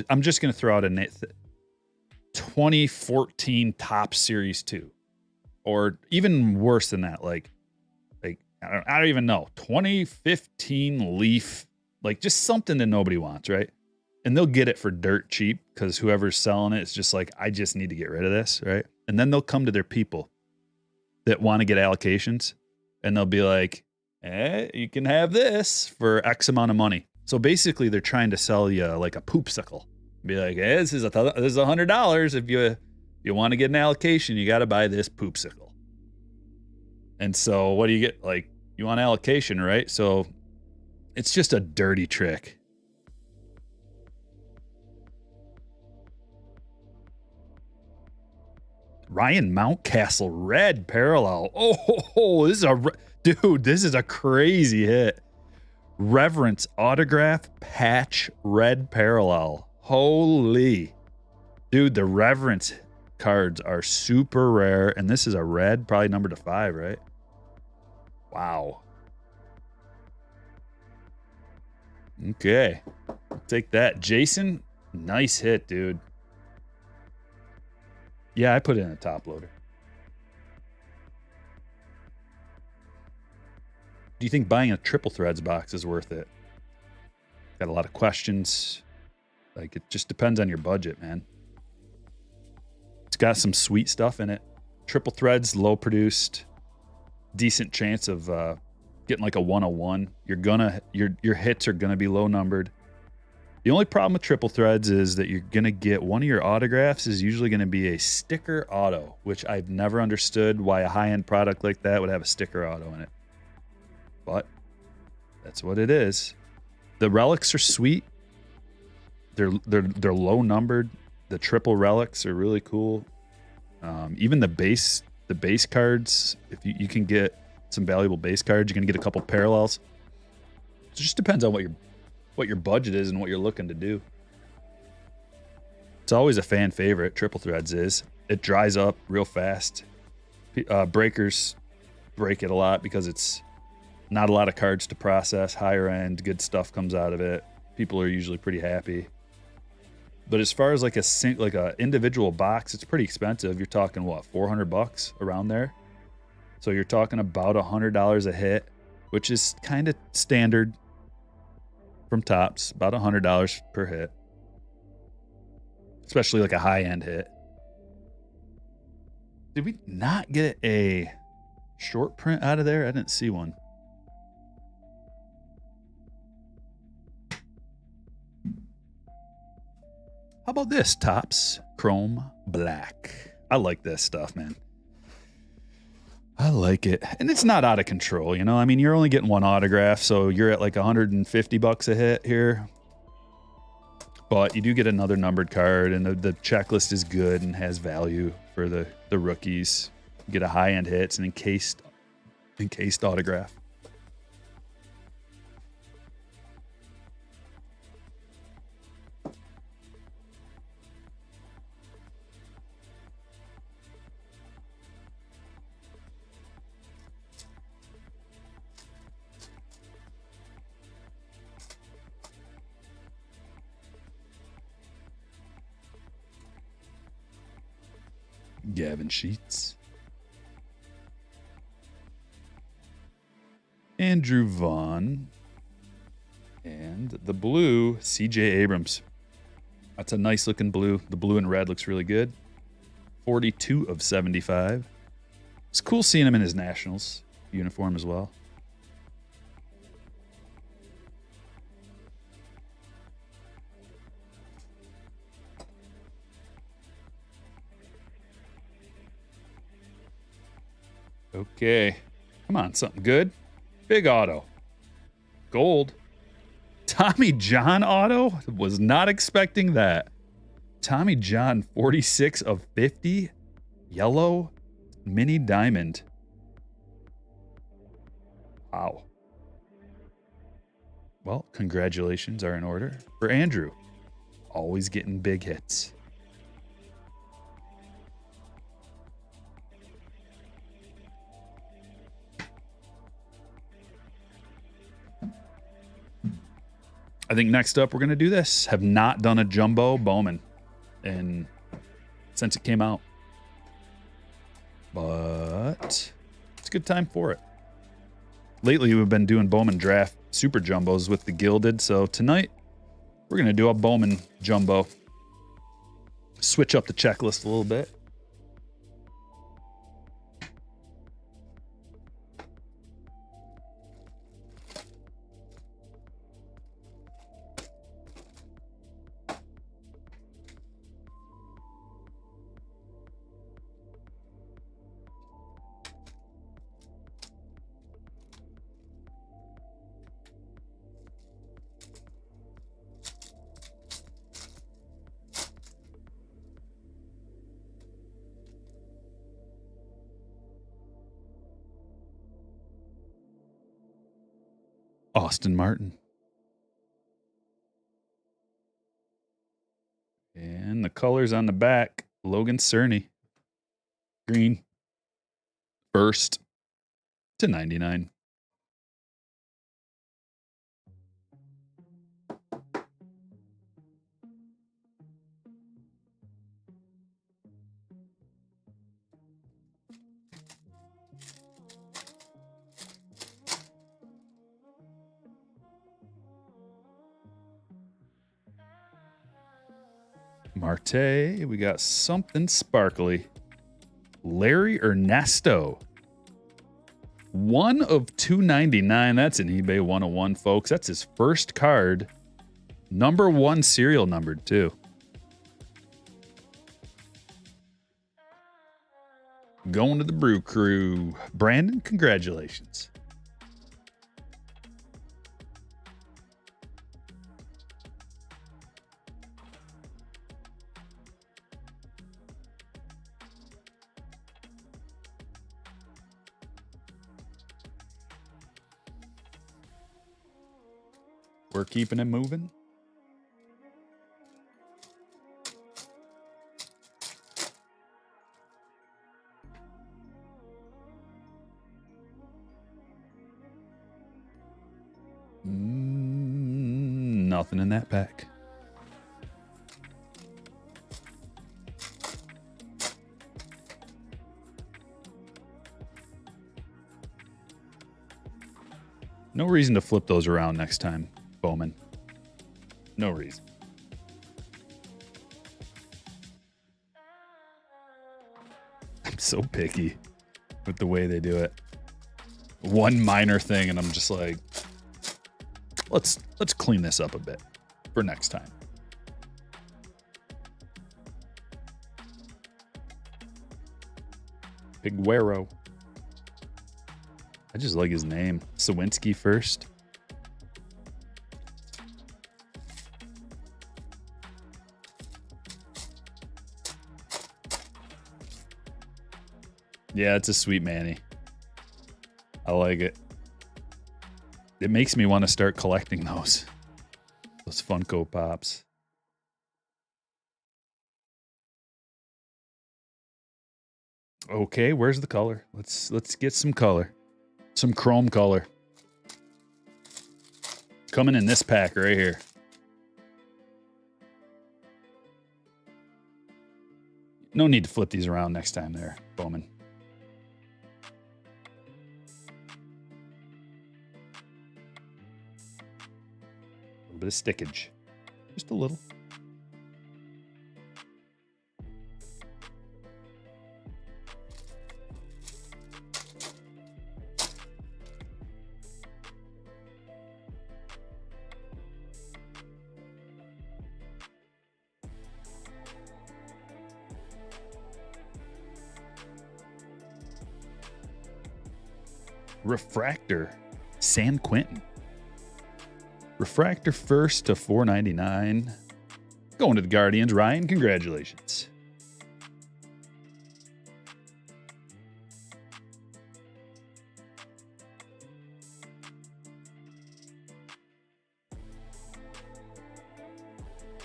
I'm just going to throw out a 2014 Topps Series 2, or even worse than that. Like I don't even know. 2015 Leaf, like just something that nobody wants, right? And they'll get it for dirt cheap because whoever's selling it is just like, I just need to get rid of this, right? And then they'll come to their people that want to get allocations, and they'll be like, you can have this for X amount of money. So basically, they're trying to sell you like a poopsicle. Be like, this is $100. If you want to get an allocation, you got to buy this poopsicle. And so what do you get? Like, you want allocation, right? So it's just a dirty trick. Ryan Mountcastle red parallel. Oh, this is a crazy hit. Reverence autograph patch red parallel. Holy. Dude, the Reverence cards are super rare, and this is a red, probably number to 5, right? Wow. Okay. I'll take that. Jason, nice hit, dude. Yeah, I put it in a top loader. Do you think buying a Triple Threads box is worth it? Got a lot of questions. Like, it just depends on your budget, man. It's got some sweet stuff in it. Triple Threads, low produced, decent chance of getting like a 101. Your hits are gonna be low numbered. The only problem with Triple Threads is that you're going to get one of your autographs is usually going to be a sticker auto, which I've never understood why a high-end product like that would have a sticker auto in it. But that's what it is. The relics are sweet. They're low numbered. The triple relics are really cool. Even the base cards, if you can get some valuable base cards, you're going to get a couple parallels. It just depends on what your budget is and what you're looking to do. It's always a fan favorite. Triple Threads is. It dries up real fast. Breakers break it a lot because it's not a lot of cards to process. Higher end, good stuff comes out of it. People are usually pretty happy. But as far as like a individual box, it's pretty expensive. You're talking what, $400 around there? So you're talking about $100 a hit, which is kind of standard from Topps, about $100 per hit, especially like a high-end hit. Did we not get a short print out of there? I didn't see one. How about this? Topps Chrome Black. I like this stuff, man. I like it. And it's not out of control, you know? I mean, you're only getting one autograph, so you're at like $150 a hit here. But you do get another numbered card, and the checklist is good and has value for the rookies. You get a high-end hits and encased autograph. Gavin Sheets. Andrew Vaughn. And the blue, CJ Abrams. That's a nice looking blue. The blue and red looks really good. 42 of 75. It's cool seeing him in his Nationals uniform as well. Okay. Come on, something good. Big auto. Gold. Tommy John auto? Was not expecting that. Tommy John, 46 of 50. Yellow mini diamond. Wow. Well, congratulations are in order for Andrew. Always getting big hits. I think next up we're going to do this. Have not done a jumbo Bowman since it came out. But it's a good time for it. Lately we've been doing Bowman draft super jumbos with the gilded. So tonight We're going to do a Bowman jumbo. Switch up the checklist a little bit. Austin Martin. And the colors on the back, Logan Cerny. Green. First to 99. Marte, we got something sparkly. Larry Ernesto. 1 of 299. That's an eBay 101, folks. That's his first card. Number 1 serial numbered, too. Going to the Brew Crew. Brandon, congratulations. We're keeping it moving. Nothing in that pack. No reason to flip those around next time, Bowman. No reason. I'm so picky with the way they do it. One minor thing, and I'm just like, let's clean this up a bit for next time. Piguero. I just like his name. Sawinski first. Yeah, it's a sweet Manny. I like it. It makes me want to start collecting those Funko Pops. Okay, where's the color? Let's get some color. Some chrome color. Coming in this pack right here. No need to flip these around next time there, Bowman. A little bit of stickage. Just a little. Refractor, San Quentin. Refractor first to 499. Going to the Guardians. Ryan, congratulations.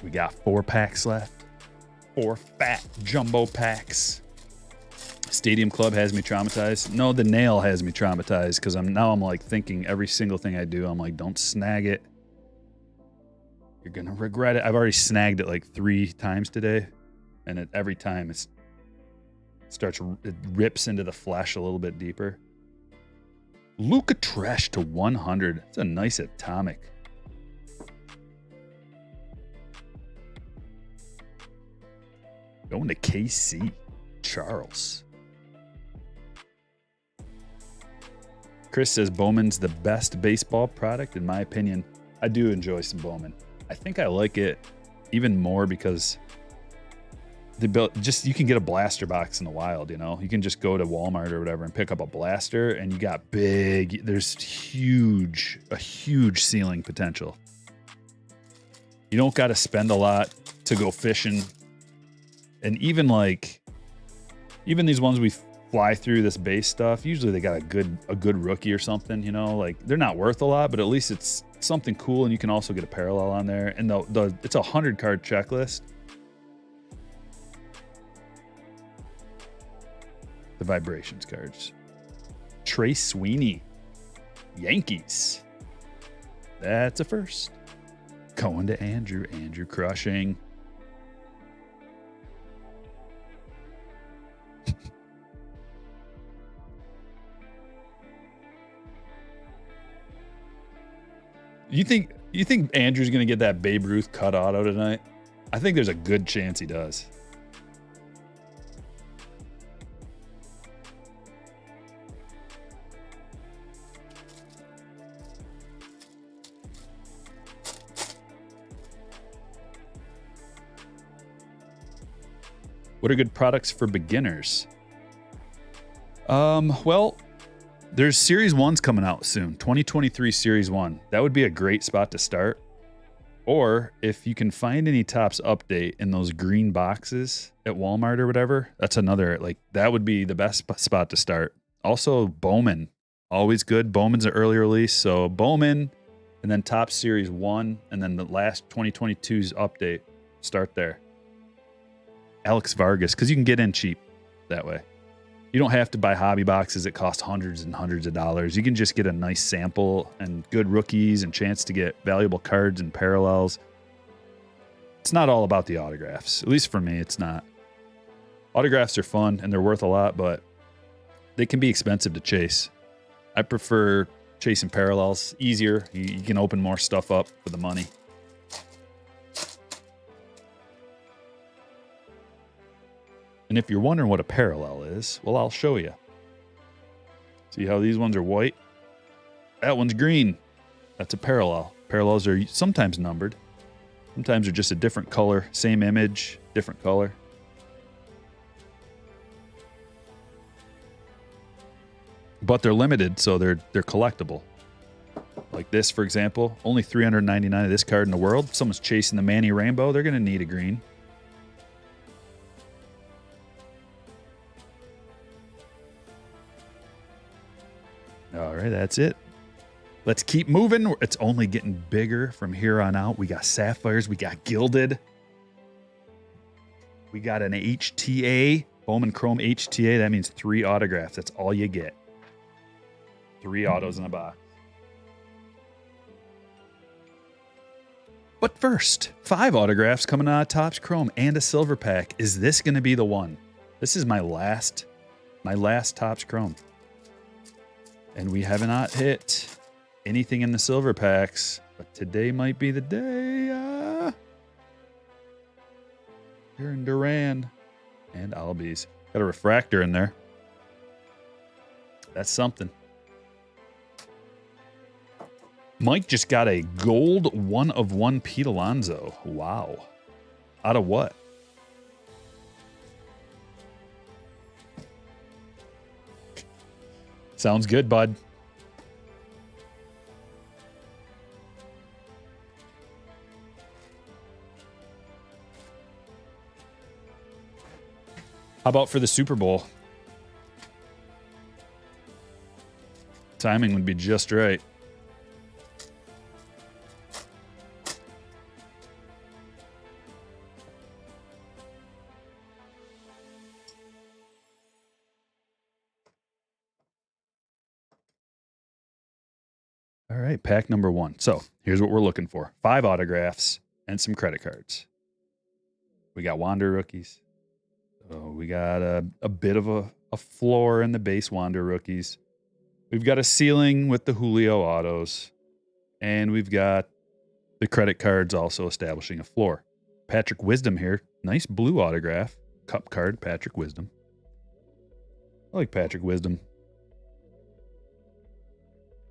We got 4 packs left. 4 fat jumbo packs. Stadium Club has me traumatized. No, the nail has me traumatized because I'm like thinking every single thing I do. I'm like, don't snag it. You're gonna regret it. I've already snagged it like 3 times today, and every time it rips into the flesh a little bit deeper. Luca Tresh to 100. It's a nice atomic. Going to KC. Charles. Chris says Bowman's the best baseball product, in my opinion. I do enjoy some Bowman. I think I like it even more because you can get a blaster box in the wild, you know. You can just go to Walmart or whatever and pick up a blaster, and you got there's a huge ceiling potential. You don't got to spend a lot to go fishing. And even these ones we fly through, this base stuff, usually they got a good rookie or something, you know, like they're not worth a lot, but at least it's something cool, and you can also get a parallel on there. And it's a 100-card checklist. The vibrations cards. Trey Sweeney, Yankees. That's a first. Going to Andrew. Andrew crushing. You think Andrew's going to get that Babe Ruth cut auto tonight? I think there's a good chance he does. What are good products for beginners? Well, there's Series 1's coming out soon. 2023 Series 1. That would be a great spot to start. Or if you can find any Topps update in those green boxes at Walmart or whatever, that's another, that would be the best spot to start. Also, Bowman. Always good. Bowman's an early release. So Bowman, and then Topps Series 1, and then the last 2022's update. Start there. Alex Vargas, because you can get in cheap that way. You don't have to buy hobby boxes that cost hundreds and hundreds of dollars. You can just get a nice sample and good rookies and chance to get valuable cards and parallels. It's not all about the autographs. At least for me, it's not. Autographs are fun and they're worth a lot, but they can be expensive to chase. I prefer chasing parallels. Easier. You can open more stuff up for the money. And if you're wondering what a parallel is, well, I'll show you. See how these ones are white? That one's green. That's a parallel. Parallels are sometimes numbered. Sometimes they're just a different color. Same image, different color. But they're limited, so they're collectible. Like this, for example. Only 399 of this card in the world. If someone's chasing the Manny Rainbow, they're going to need a green. All right, that's it. Let's keep moving. It's only getting bigger from here on out. We got Sapphires. We got Gilded. We got an HTA. Bowman Chrome HTA. That means 3 autographs. That's all you get. 3 autos in a box. But first, 5 autographs coming out of Topps Chrome and a silver pack. Is this going to be the one? This is my last Topps Chrome. And we have not hit anything in the silver packs, but today might be the day. Here in Duran and Albies. Got a refractor in there. That's something. Mike just got a gold 1/1 Pete Alonso. Wow. Out of what? Sounds good, bud. How about for the Super Bowl? Timing would be just right. All right, pack number 1. So here's what we're looking for. 5 autographs and some credit cards. We got Wander rookies. So we got a bit of a floor in the base Wander rookies. We've got a ceiling with the Julio autos. And we've got the credit cards also establishing a floor. Patrick Wisdom here. Nice blue autograph. Cup card, Patrick Wisdom. I like Patrick Wisdom.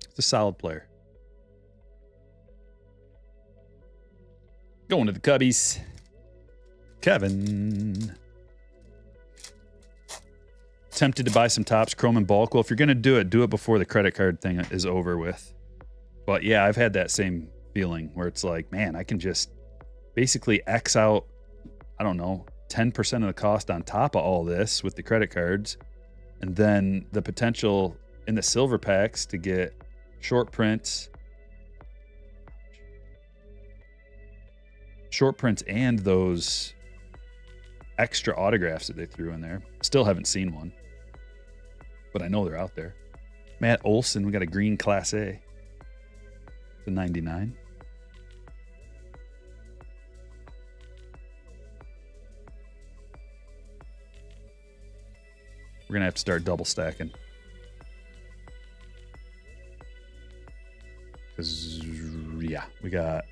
He's a solid player. Going to the Cubbies. Kevin. Tempted to buy some Topps Chrome in bulk. Well, if you're going to do it before the credit card thing is over with. But yeah, I've had that same feeling where it's like, man, I can just basically X out, I don't know, 10% of the cost on top of all this with the credit cards. And then the potential in the silver packs to get short prints and those extra autographs that they threw in there. Still haven't seen one, but I know they're out there. Matt Olson, we got a green Class A. The 99. We're going to have to start double stacking. Because, yeah, we got,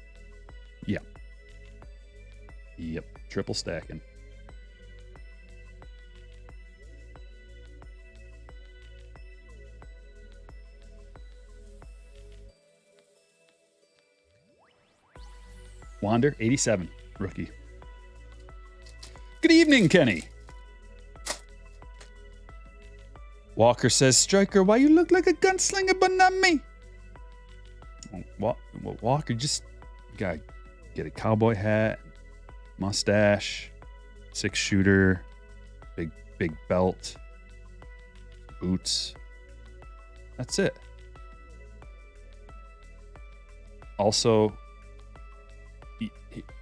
yeah. Yep, triple stacking. Wander, 87, rookie. Good evening, Kenny. Walker says, Striker, why you look like a gunslinger but not me? Well, Walker, just gotta get a cowboy hat, mustache, 6-shooter, big belt, boots. That's it. Also,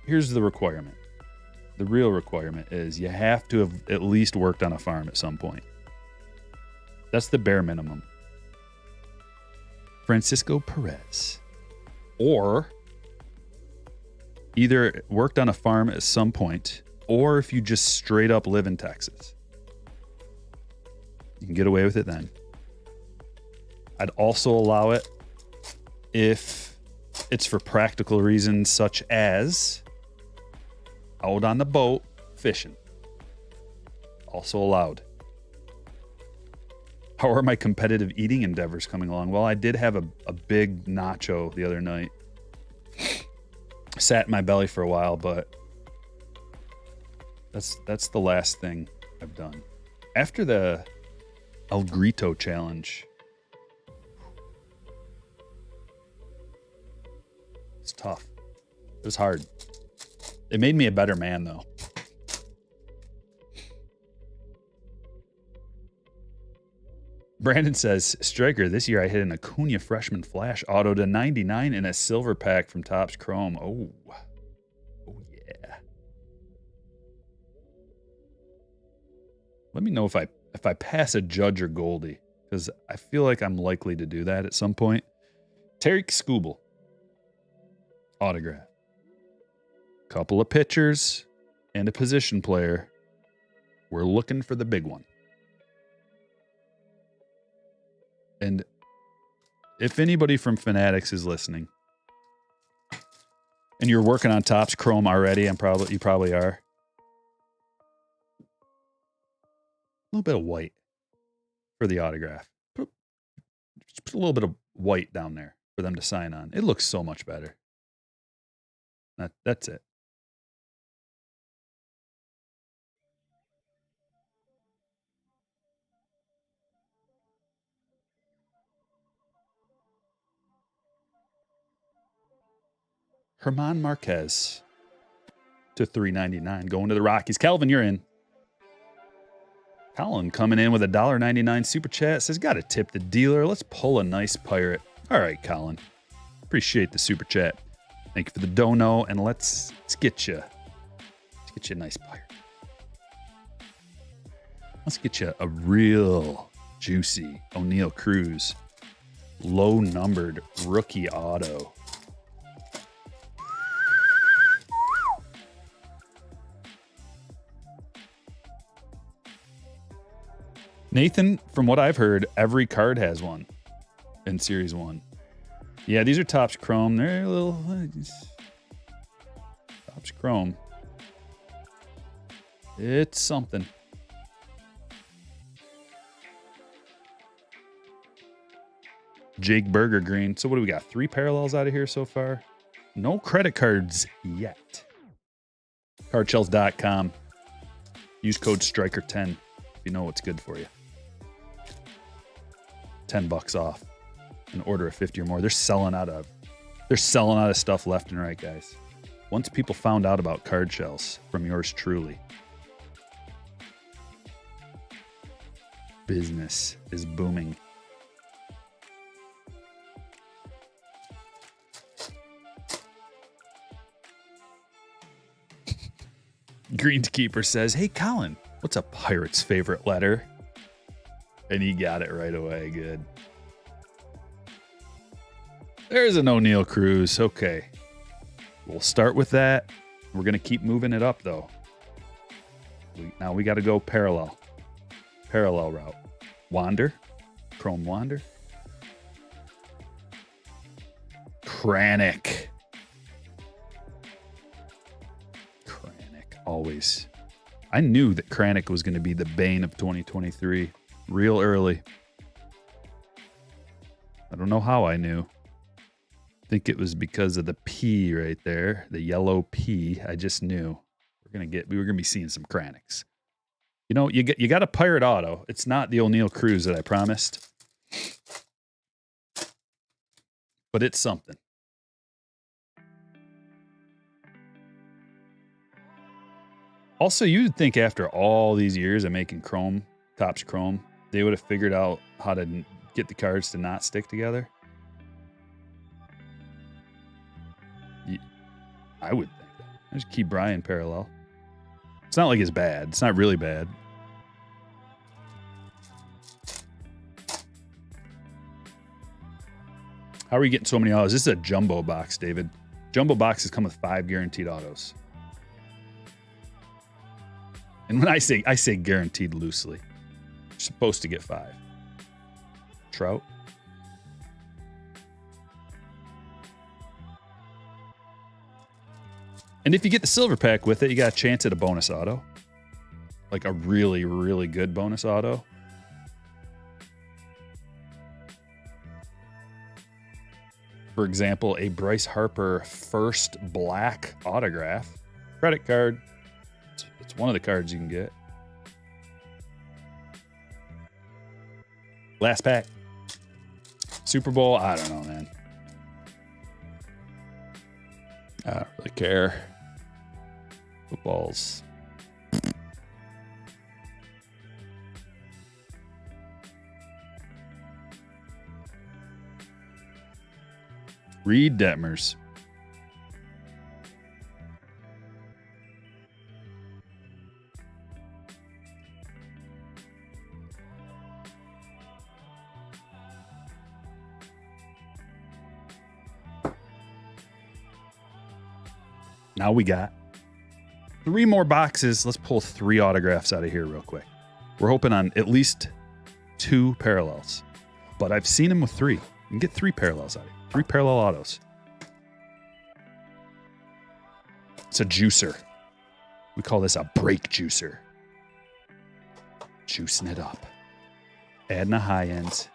here's the requirement. The real requirement is you have to have at least worked on a farm at some point. That's the bare minimum. Francisco Perez. Or either worked on a farm at some point, or if you just straight up live in Texas. You can get away with it then. I'd also allow it if it's for practical reasons such as out on the boat fishing. Also allowed. How are my competitive eating endeavors coming along? Well, I did have a big nacho the other night. Sat in my belly for a while, but that's the last thing I've done. After the El Grito challenge, it's tough. It was hard. It made me a better man, though. Brandon says, Striker, this year I hit an Acuna freshman flash auto to 99 in a silver pack from Topps Chrome. Oh yeah. Let me know if I pass a Judge or Goldie, because I feel like I'm likely to do that at some point. Tarek Skubal. Autograph. Couple of pitchers and a position player. We're looking for the big one. And if anybody from Fanatics is listening and you're working on Topps Chrome already, you probably are. A little bit of white for the autograph. Just put a little bit of white down there for them to sign on. It looks so much better. That's it. Herman Marquez to $3.99, going to the Rockies. Calvin, you're in. Colin coming in with a $1.99 super chat says, got to tip the dealer. Let's pull a nice pirate. All right, Colin. Appreciate the super chat. Thank you for the dono, and let's get you a nice pirate. Let's get you a real juicy O'Neal Cruz low numbered rookie auto. Nathan, from what I've heard, every card has one in Series 1. Yeah, these are Topps Chrome. They're a little... Topps Chrome. It's something. Jake Burger Green. So what do we got? 3 parallels out of here so far? No credit cards yet. Cardshells.com. Use code Striker10 if you know what's good for you. $10 off. An order of 50 or more. They're selling out of stuff left and right, guys. Once people found out about card shells from yours truly, business is booming. Greenkeeper says, "Hey, Colin, what's a pirate's favorite letter?" And he got it right away. Good. There's an O'Neill Cruz. Okay. We'll start with that. We're going to keep moving it up, though. Now we got to go parallel. Parallel route. Wander. Chrome Wander. Kranich. Always. I knew that Kranich was going to be the bane of 2023 real early. I don't know how I knew. I think it was because of the P right there, the yellow P. I just knew we were going to be seeing some Kranichs. You know, you got a pirate auto. It's not the O'Neill Cruz that I promised, but it's something. Also, you'd think after all these years of making Chrome, Topps Chrome, they would have figured out how to get the cards to not stick together. I would think that. There's Key Brian parallel. It's not like it's bad. It's not really bad. How are you getting so many autos? This is a jumbo box, David. Jumbo boxes come with 5 guaranteed autos. And when I say guaranteed loosely. You're supposed to get 5. Trout. And if you get the silver pack with it, you got a chance at a bonus auto. Like a really, really good bonus auto. For example, a Bryce Harper first black autograph. Credit card. It's one of the cards you can get. Last pack. Super Bowl. I don't know, man. I don't really care. Footballs. Reed Detmers. Now we got 3 more boxes. Let's pull 3 autographs out of here real quick. We're hoping on at least 2 parallels, but I've seen them with 3. You can get 3 parallels out of here. 3 parallel autos. It's a juicer. We call this a break juicer. Juicing it up. Adding a high end.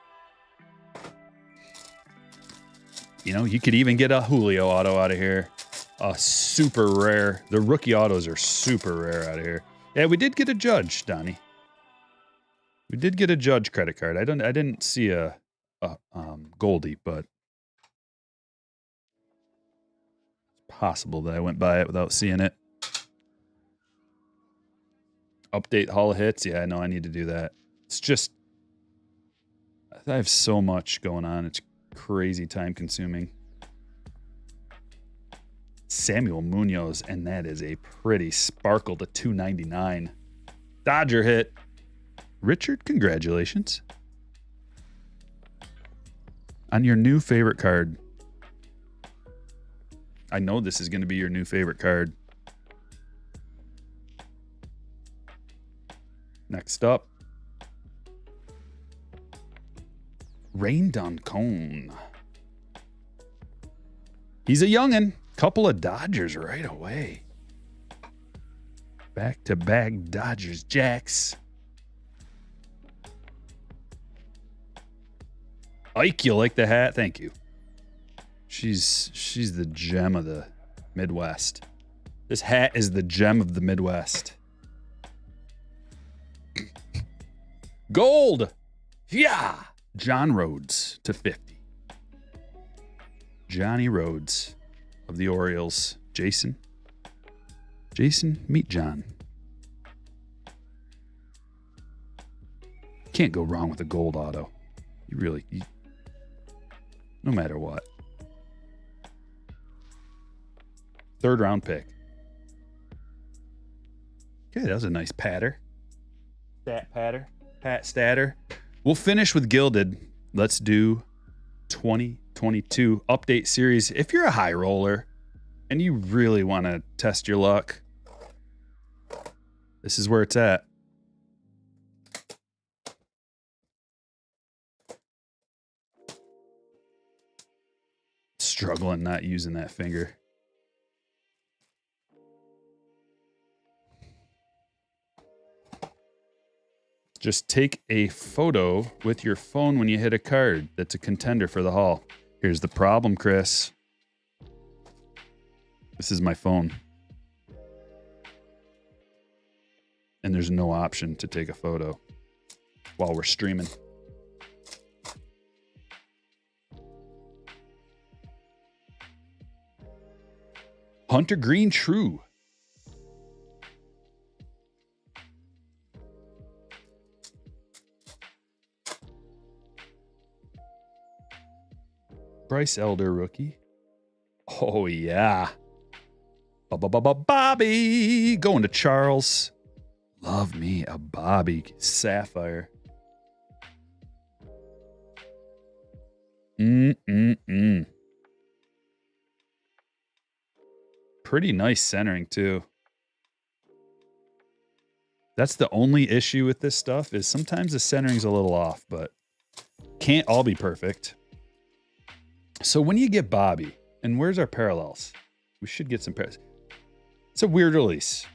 You know, you could even get a Julio auto out of here. A super rare. The rookie autos are super rare out of here. Yeah, we did get a Judge, Donnie. We did get a Judge credit card. I didn't see a Goldie, but it's possible that I went by it without seeing it. Update Hall of Hits. Yeah, I know I need to do that. It's just I have so much going on. It's crazy time consuming. Samuel Munoz, and that is a pretty sparkle to 299. Dodger hit. Richard, congratulations on your new favorite card. I know this is going to be your new favorite card. Next up, Rain Duncone. He's a youngin'. Couple of Dodgers right away. Back-to-back Dodgers Jacks. Ike, you like the hat? Thank you. She's the gem of the Midwest. This hat is the gem of the Midwest. Gold! Yeah! John Rhodes to 50. Johnny Rhodes of the Orioles. Jason, meet John. Can't go wrong with a gold auto. No matter what. 3rd round pick. Okay, that was a nice patter. Pat statter. We'll finish with Gilded. Let's do 2022 update series. If you're a high roller and you really want to test your luck, this is where it's at. Struggling not using that finger. Just take a photo with your phone when you hit a card that's a contender for the haul. Here's the problem, Chris. This is my phone. And there's no option to take a photo while we're streaming. Hunter Green True. Bryce Elder rookie. Oh, yeah. Bobby. Going to Charles. Love me a Bobby Sapphire. Pretty nice centering, too. That's the only issue with this stuff is sometimes the centering's a little off, but can't all be perfect. So when you get Bobby, and where's our parallels? We should get some parallels. It's a weird release.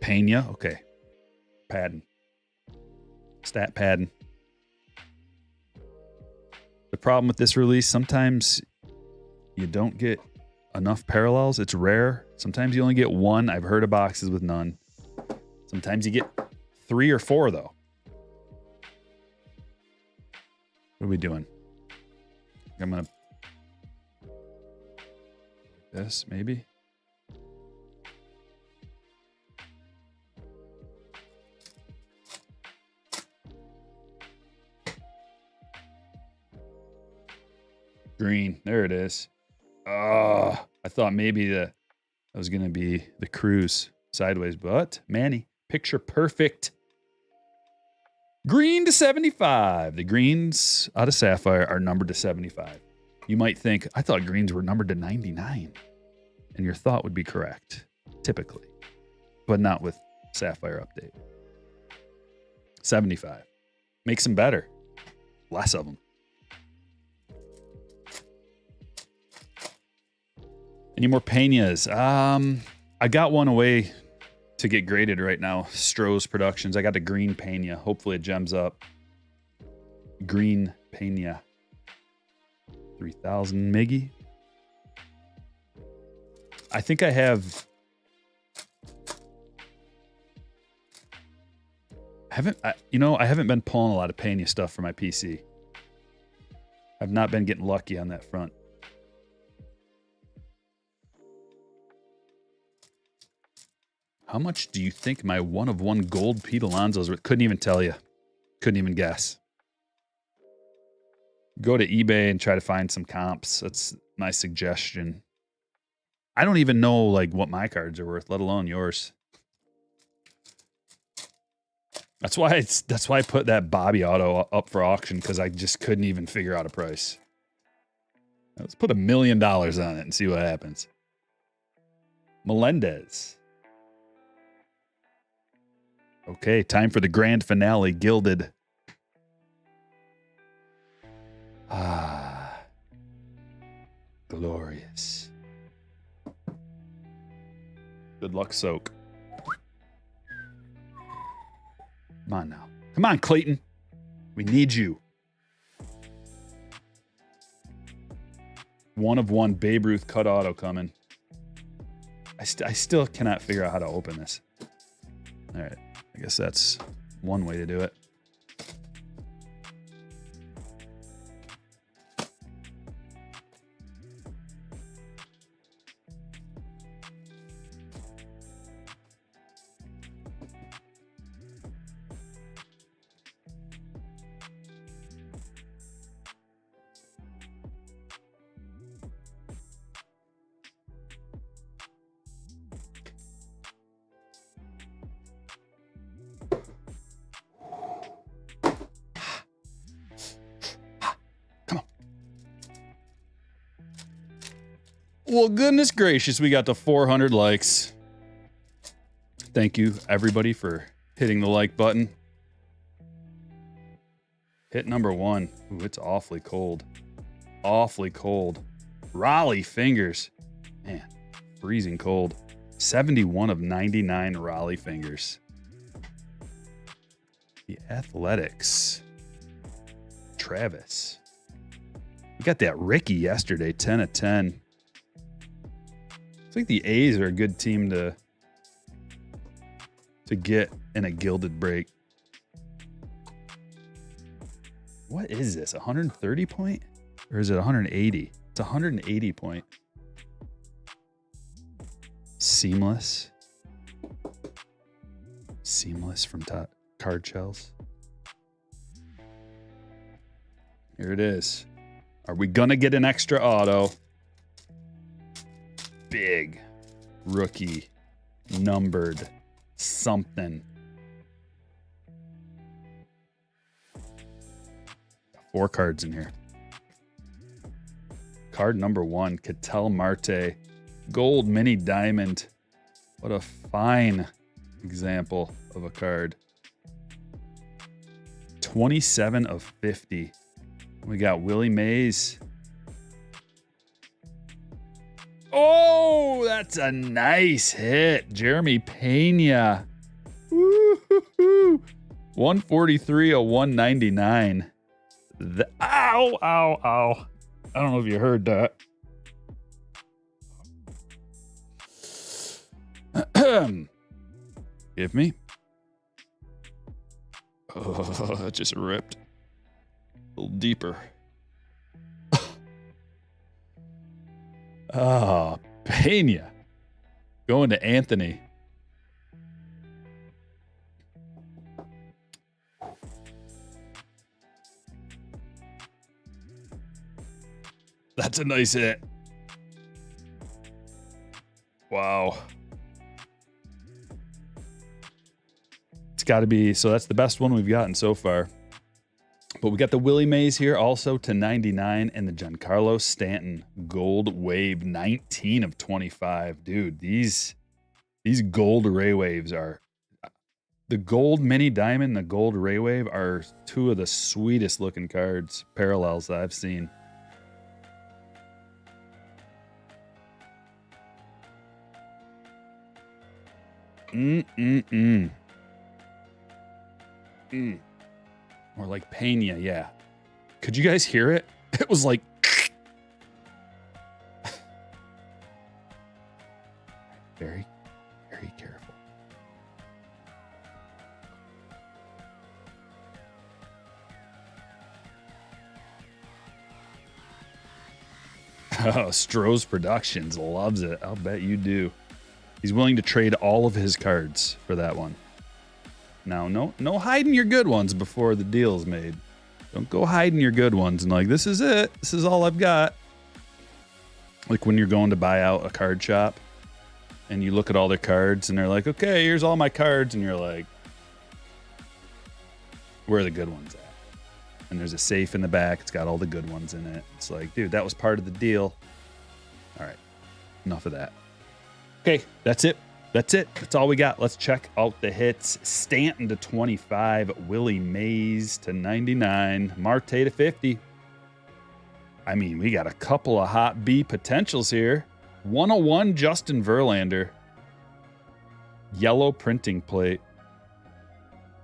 Pena, okay. Padding. Stat padding. The problem with this release, sometimes you don't get enough parallels. It's rare. Sometimes you only get one. I've heard of boxes with none. Sometimes you get 3 or 4, though. What are we doing? I'm going to... this, maybe? Green. There it is. Oh, I thought maybe that was going to be the cruise sideways, but Manny, picture perfect. Green to 75. The greens out of Sapphire are numbered to 75. You might think, I thought greens were numbered to 99. And your thought would be correct, typically. But not with Sapphire update. 75. Makes them better. Less of them. Any more Peñas? I got one away to get graded right now. Stroh's Productions. I got the green Peña. Hopefully it gems up. Green Peña. 3,000 Miggy. I think I have... I haven't been pulling a lot of Peña stuff for my PC. I've not been getting lucky on that front. How much do you think my 1-of-1 gold Pete Alonso's worth? Couldn't even tell you. Couldn't even guess. Go to eBay and try to find some comps. That's my suggestion. I don't even know like what my cards are worth, let alone yours. That's why I put that Bobby auto up for auction, because I just couldn't even figure out a price. Let's put $1 million on it and see what happens. Melendez. Okay, time for the grand finale, Gilded. Ah, glorious. Good luck, Soak. on now. Come on, Clayton. We need you. 1 of 1 Babe Ruth cut auto coming. I still cannot figure out how to open this. All right. I guess that's one way to do it. Well, goodness gracious, we got to 400 likes. Thank you, everybody, for hitting the like button. Hit number 1. Ooh, it's awfully cold. Awfully cold. Raleigh fingers. Man, freezing cold. 71 of 99 Raleigh fingers. The Athletics. Travis. We got that Ricky yesterday, 10 of 10. I think the A's are a good team to get in a gilded break. What is this? 130 point? Or is it 180? It's 180 point. Seamless. Seamless from top card shells. Here it is. Are we gonna get an extra auto? Big rookie numbered something. 4 cards in here. Card number 1, Ketel Marte, gold mini diamond. What a fine example of a card. 27 of 50. We got Willie Mays. Oh, that's a nice hit. Jeremy Pena. Woo-hoo-hoo. 143 of 199. Ow, ow, ow. I don't know if you heard that. Give me. Oh, it just ripped. A little deeper. Oh, Pena. Going to Anthony. That's a nice hit. Wow. It's got to be, so that's the best one we've gotten so far. But we got the Willie Mays here also to 99 and the Giancarlo Stanton gold wave 19 of 25. Dude, these gold Ray Waves are, the gold mini diamond and the gold Ray Wave are 2 of the sweetest looking cards, parallels that I've seen. Or like Pena, yeah. Could you guys hear it? It was like... Very, very careful. Oh, Stroh's Productions loves it. I'll bet you do. He's willing to trade all of his cards for that one. Now, no hiding your good ones before the deal's made. Don't go hiding your good ones and like, this is it. This is all I've got. Like when you're going to buy out a card shop and you look at all their cards and they're like, okay, here's all my cards. And you're like, where are the good ones at? And there's a safe in the back. It's got all the good ones in it. It's like, dude, that was part of the deal. All right, enough of that. Okay, that's it. That's it. That's all we got. Let's check out the hits. Stanton to 25. Willie Mays to 99. Marte to 50. I mean, we got a couple of hot B potentials here. 101 Justin Verlander. Yellow printing plate.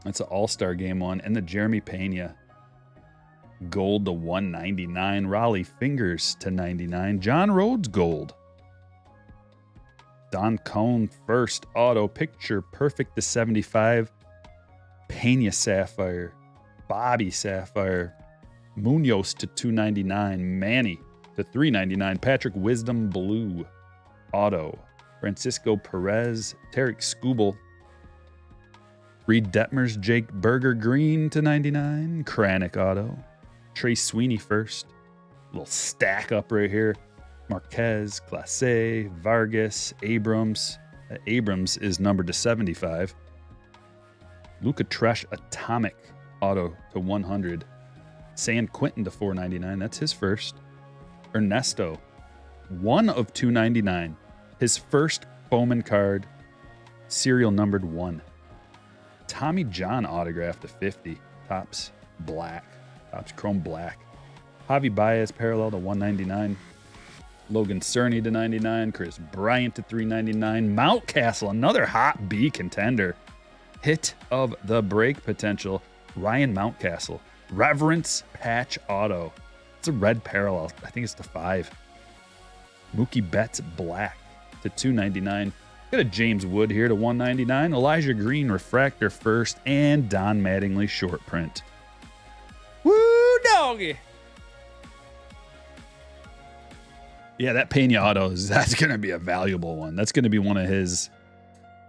That's an All-Star Game one. And the Jeremy Pena. Gold to 199. Raleigh Fingers to 99. John Rhodes gold. Don Cone first auto. Picture Perfect to 75. Pena Sapphire. Bobby Sapphire. Munoz to 299. Manny to 399. Patrick Wisdom blue auto. Francisco Perez. Tarek Skubal. Reed Detmers. Jake Berger green to 99. Kranick auto. Trey Sweeney first. Little stack up right here. Marquez, Clase, Vargas, Abrams. Abrams is numbered to 75. Luca Tresh Atomic auto to 100. San Quentin to 499. That's his first. Ernesto, 1 of 299. His first Bowman card. Serial numbered 1. Tommy John autograph to 50. Tops black. Tops chrome black. Javi Baez parallel to 199. Logan Cerny to 99. Chris Bryant to 399. Mountcastle, another hot B contender. Hit of the break potential. Ryan Mountcastle. Reverence patch auto. It's a red parallel. I think it's to 5. Mookie Betts black to 299. Got a James Wood here to 199. Elijah Green refractor first. And Don Mattingly short print. Woo doggy. Yeah, that Pena auto, that's going to be a valuable one. That's going to be one of his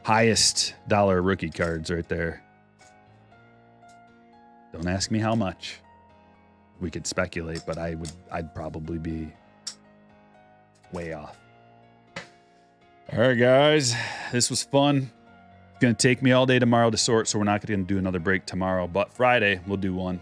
highest dollar rookie cards right there. Don't ask me how much. We could speculate, but I'd probably be way off. All right, guys, this was fun. It's going to take me all day tomorrow to sort, so we're not going to do another break tomorrow, but Friday we'll do one.